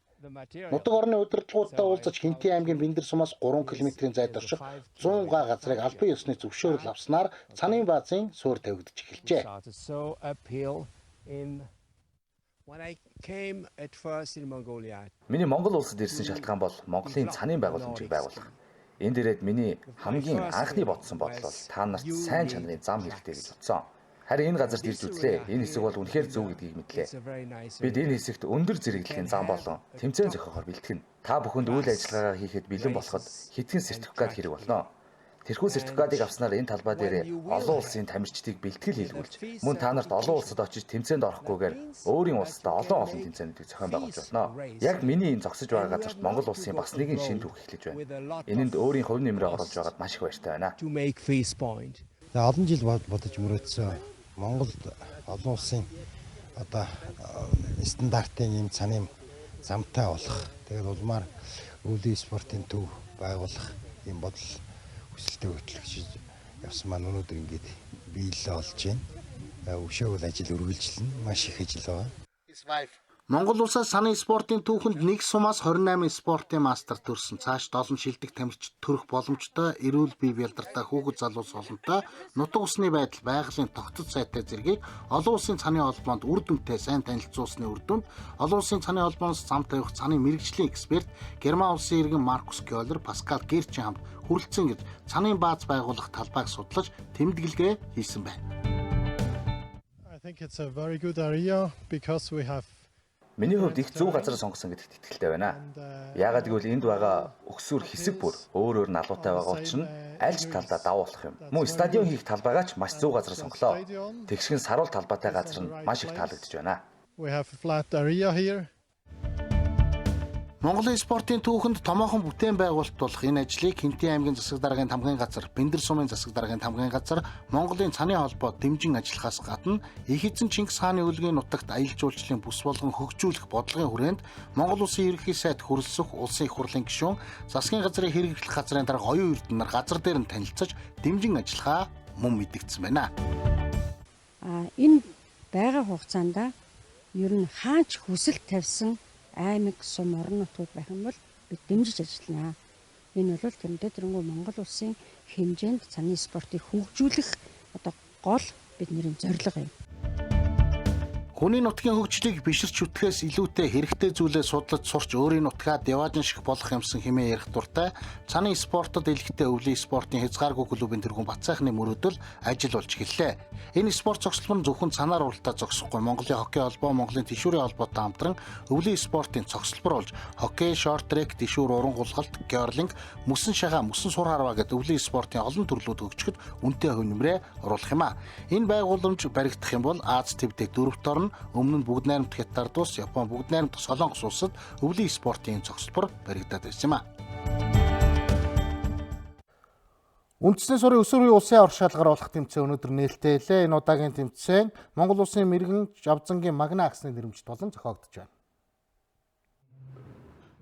Нутаг орны удирдлагуудтай уулзаж Хинтэн аймгийн Бэндэр сумаас 3 км-ийн зайд орших 100 га газрыг албан ёсны зөвшөөрөл авснаар цанын баазын суурь тавигдж эхэлжээ. Миний Монгол улсад ирсэн шалтгаан бол Монголын цанын байгууламжийг байгуулах. Энд ирээд миний хамгийн анхны бодсон бодол бол та нарт сайн чанарын зам хэрэгтэй гэж бодсон. Харин энэ газарт ирж үзлээ. Энэ хэсэг бол үнэхээр зөв гэдгийг мэдлээ. Бид энэ хэсэгт өндөр зэрэглэлийн зам болон тэмцээн зохиогоор бэлтгэн. Та бүхэнд үйл ажиллагаагаа хийхэд бэлэн болоход хэдхэн сертификат хэрэг болно. Тэрхүү сертификатыг авснаар энэ талбай дээр олон улсын тамирчдыг бэлтгэл хийлгүүлж, мөн та нарт олон улсад очиж тэмцээнд орохгүйгээр өөрийн улсдаа олон тэмцээнүүдийг зохион байгуулж болно. Яг миний энэ зогсож байгаа газарт Монгол улсын бас нэгэн шинэ түүх эхлэж байна. Энэнд өөрийн хувь нэмрээ оруулж байгаад маш их баяртай байна. Олон жил бодож мөрөөдсөн Монголд олон улсын одоо стандартын юм цанын замтай болох. Тэгээд улмаар өвлөө спортын төв байгуулах юм бодол хүсэлтэд хөтлөгч явсан маань өнөөдөр ингээд биелэлээ олж байна. Өшөөгөл ажил үргэлжлэнэ. Маш их ажил байгаа. Монгол улсаас цаны спортын түүхэнд 1 сумаас 28 спортын мастер төрсөн. Цааш 7 шилдэг тамирчид төрөх боломжтой, эрүүл бие бэлдартай хүүхэд залуус олонтой, нутаг усны байдал, байгалийн тогтцол сайтай зэргийг олон улсын цаны холбоонд үр дүнтэй сайн танилцуулсны үр дүнд олон улсын цаны холбооноос зам тавих цаны мэрэгжлийн эксперт Герман улсын иргэн Маркус Кёлер, Паскал Герчийн хамт хүрэлцэн гэж цанын бааз байгуулах талбайг судлаж тэмдэглэгээ хийсэн байна. Миний хувьд их зөв газар сонгосон гэдэгт итгэлтэй байна. Яагаад гэвэл энд байгаа өгсүр хэсэг бүр өөр налуутай байгаа учраас аль ч талдаа давуу болох юм. Мөн стадион хийх талбайгаа ч маш зөв газар сонголоо. Тэгшгэн саруул талбайтай газар нь маш их таалагдж байна. Монголын спортын түүхэнд томоохон бүтээн байгуулалт болох энэ ажлыг Хинтэн аймгийн засаг даргын тамгын газар, Бэндэр сумын засаг даргын тамгын газар, Монголын цаны холбоо дэмжин ажиллахаас гадна их эзэн Чингис хааны үлгийн нутагт аялал жуулчлалын бүс болгон хөгжүүлэх бодлогын хүрээнд Монгол улсын ерөнхий сайд хүрэлцэх улсын их хурлын гишүүн, засгийн газрын хэрэгжлэх газрын дарга оюун эрдэнэ нар газар дээр нь танилцаж дэмжин ажиллахаа мөн мэдэгдсэн байна. Энэ байгаа хугацаанд ер нь хаач хүсэл тавьсан аймаг сум орон нутгууд байх юм бол бид дэмжиж ажиллана. Энэ бол тэрнтэй тэрнгүү Монгол улсын хэмжээнд цаны спортыг хөгжүүлэх одоо гол бидний зорилго юм. Хүний нутгийн хөгжлийг биширч үтгэхээс илүүтэй хэрэгтэй зүйлээ судлаж сурч өөрийн нутгаа деважин шиг болох юмсан хэмээн ярих дуртай цаны спортод илгэхтэй өвлийн спортын хязгааргүй клубын тэргүүн Бацаахны мөрөөдөл ажил болж эхэллээ. Энэ спорт цогцлбор нь зөвхөн цанаар уралдаа зогсохгүй Монголын хоккей холбоо, Монголын тэшүүрийн холбоотой хамтран өвлийн спортын цогцлбор болж хоккей, шорт трек, тэшүүр урангуулгалт, кёрлинг, мөсөн шагаа, мөсөн сур харваа гэдэг өвлийн спортын олон төрлүүд хөгжөхөд үнэтэй хувь нэмрээ оруулах юм а. Энэ байгууламж баригдах юм бол Аз твдээ дөрөвт орно, өмнө нь бүгд найрамд Хятад улс, Япон бүгд найрамд Солонгос улсад өвлийн спортын цогцлбор баригдаад байсан юм а. Үндэсний сурын өсвөрийн улсын оршаалгаар болох тэмцээн өнөөдөр нээлттэй. Энэ удаагийн тэмцээн Монгол улсын мэрэгэн Жавзангийн Магна аксны нэрмжит болон зохиогдож байна.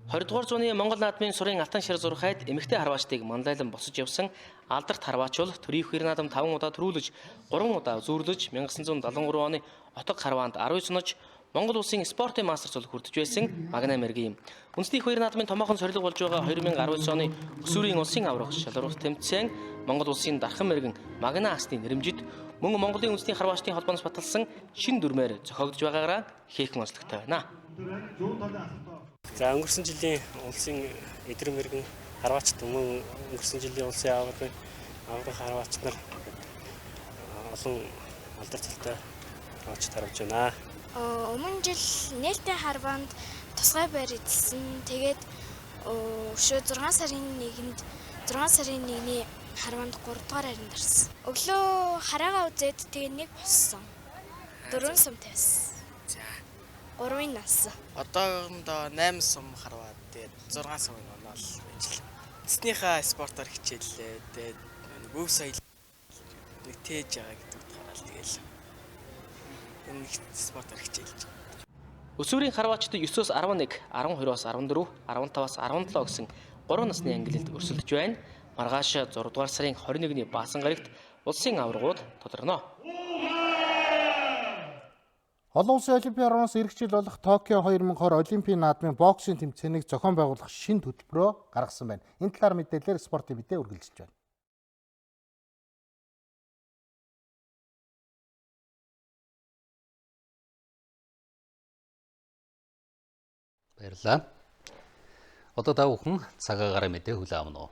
20 дугаар зууны Монгол наадмын сурын алтан шар зурхайд эмэгтэй харваачдыг манлайлан босож явсан алдарт харваач бол төрийн хэр наадам 5 удаа төрүүлж, 3 удаа зүүрлэж 1973 оны Отог харваанд 19 онож, Монгол улсын спортын мастер цул хүрдэж байсан Магна мэргийн үндэсний их баяр наадмын томоохон сорилго болж байгаа 2019 оны өсвөрийн улсын аврах шалралт тэмцээн Монгол улсын дархан мэргэн Магна асны нэрэмжит мөн Монголын үндэсний харваачдын холбооноос баталсан шин дүрмээр зохиогдож байгаагаараа хийхэн онцлогтой байна. За өнгөрсөн жилийн улсын эдгэр мэргэн харваачд мөн өнгөрсөн жилийн улсын аврах харваач нар олон алдартай харваачд харваж байна. Өмнө жил нээлттэй харваанд тусгай байр эзэлсэн. Тэгээд өшөө 6 сарын 1-ний харваанд 3 дугаар хайранд орсон. Өглөө хараагаа үзээд тэгээд нэг боссон. 4 сум тавьсан. За 3-ын нас. Одоогондоо 8 сум харваад тэгээд 6 сумын оноол байж л. Эснийхээ спортоор хичээллээ. Тэгээд өв соёл нэг тээж байгаа гэдэг утгаараа л тэгэл энэ спортоор хичээлж. Өсвөрийн харваачд 9-оос 11, 12-оос 14, 15-аас 17 гэсэн 3 насны ангилалд өрсөлдөж байна. Маргааш 6 дугаар сарын 21-ний Баасан гарагт улсын аваргууд тодорно. Олон улсын олимпийн орноос эх жил болох Токио 2020 олимпийн наадмын боксing тэмцээнийг зохион байгуулах шинэ хөтөлбөрөө гаргасан байна. Энэ талаар мэдээлэлээр спортын мэдээ үргэлжилж байна. Баярлалаа. Одоо та бүхэн цагаагаараа мэдээ хүлээн авна уу?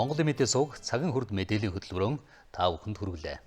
Монголын мэдээ суваг цагийн хүрд мэдээллийн хөтөлбөрөөн та бүхэнд хүргэлээ.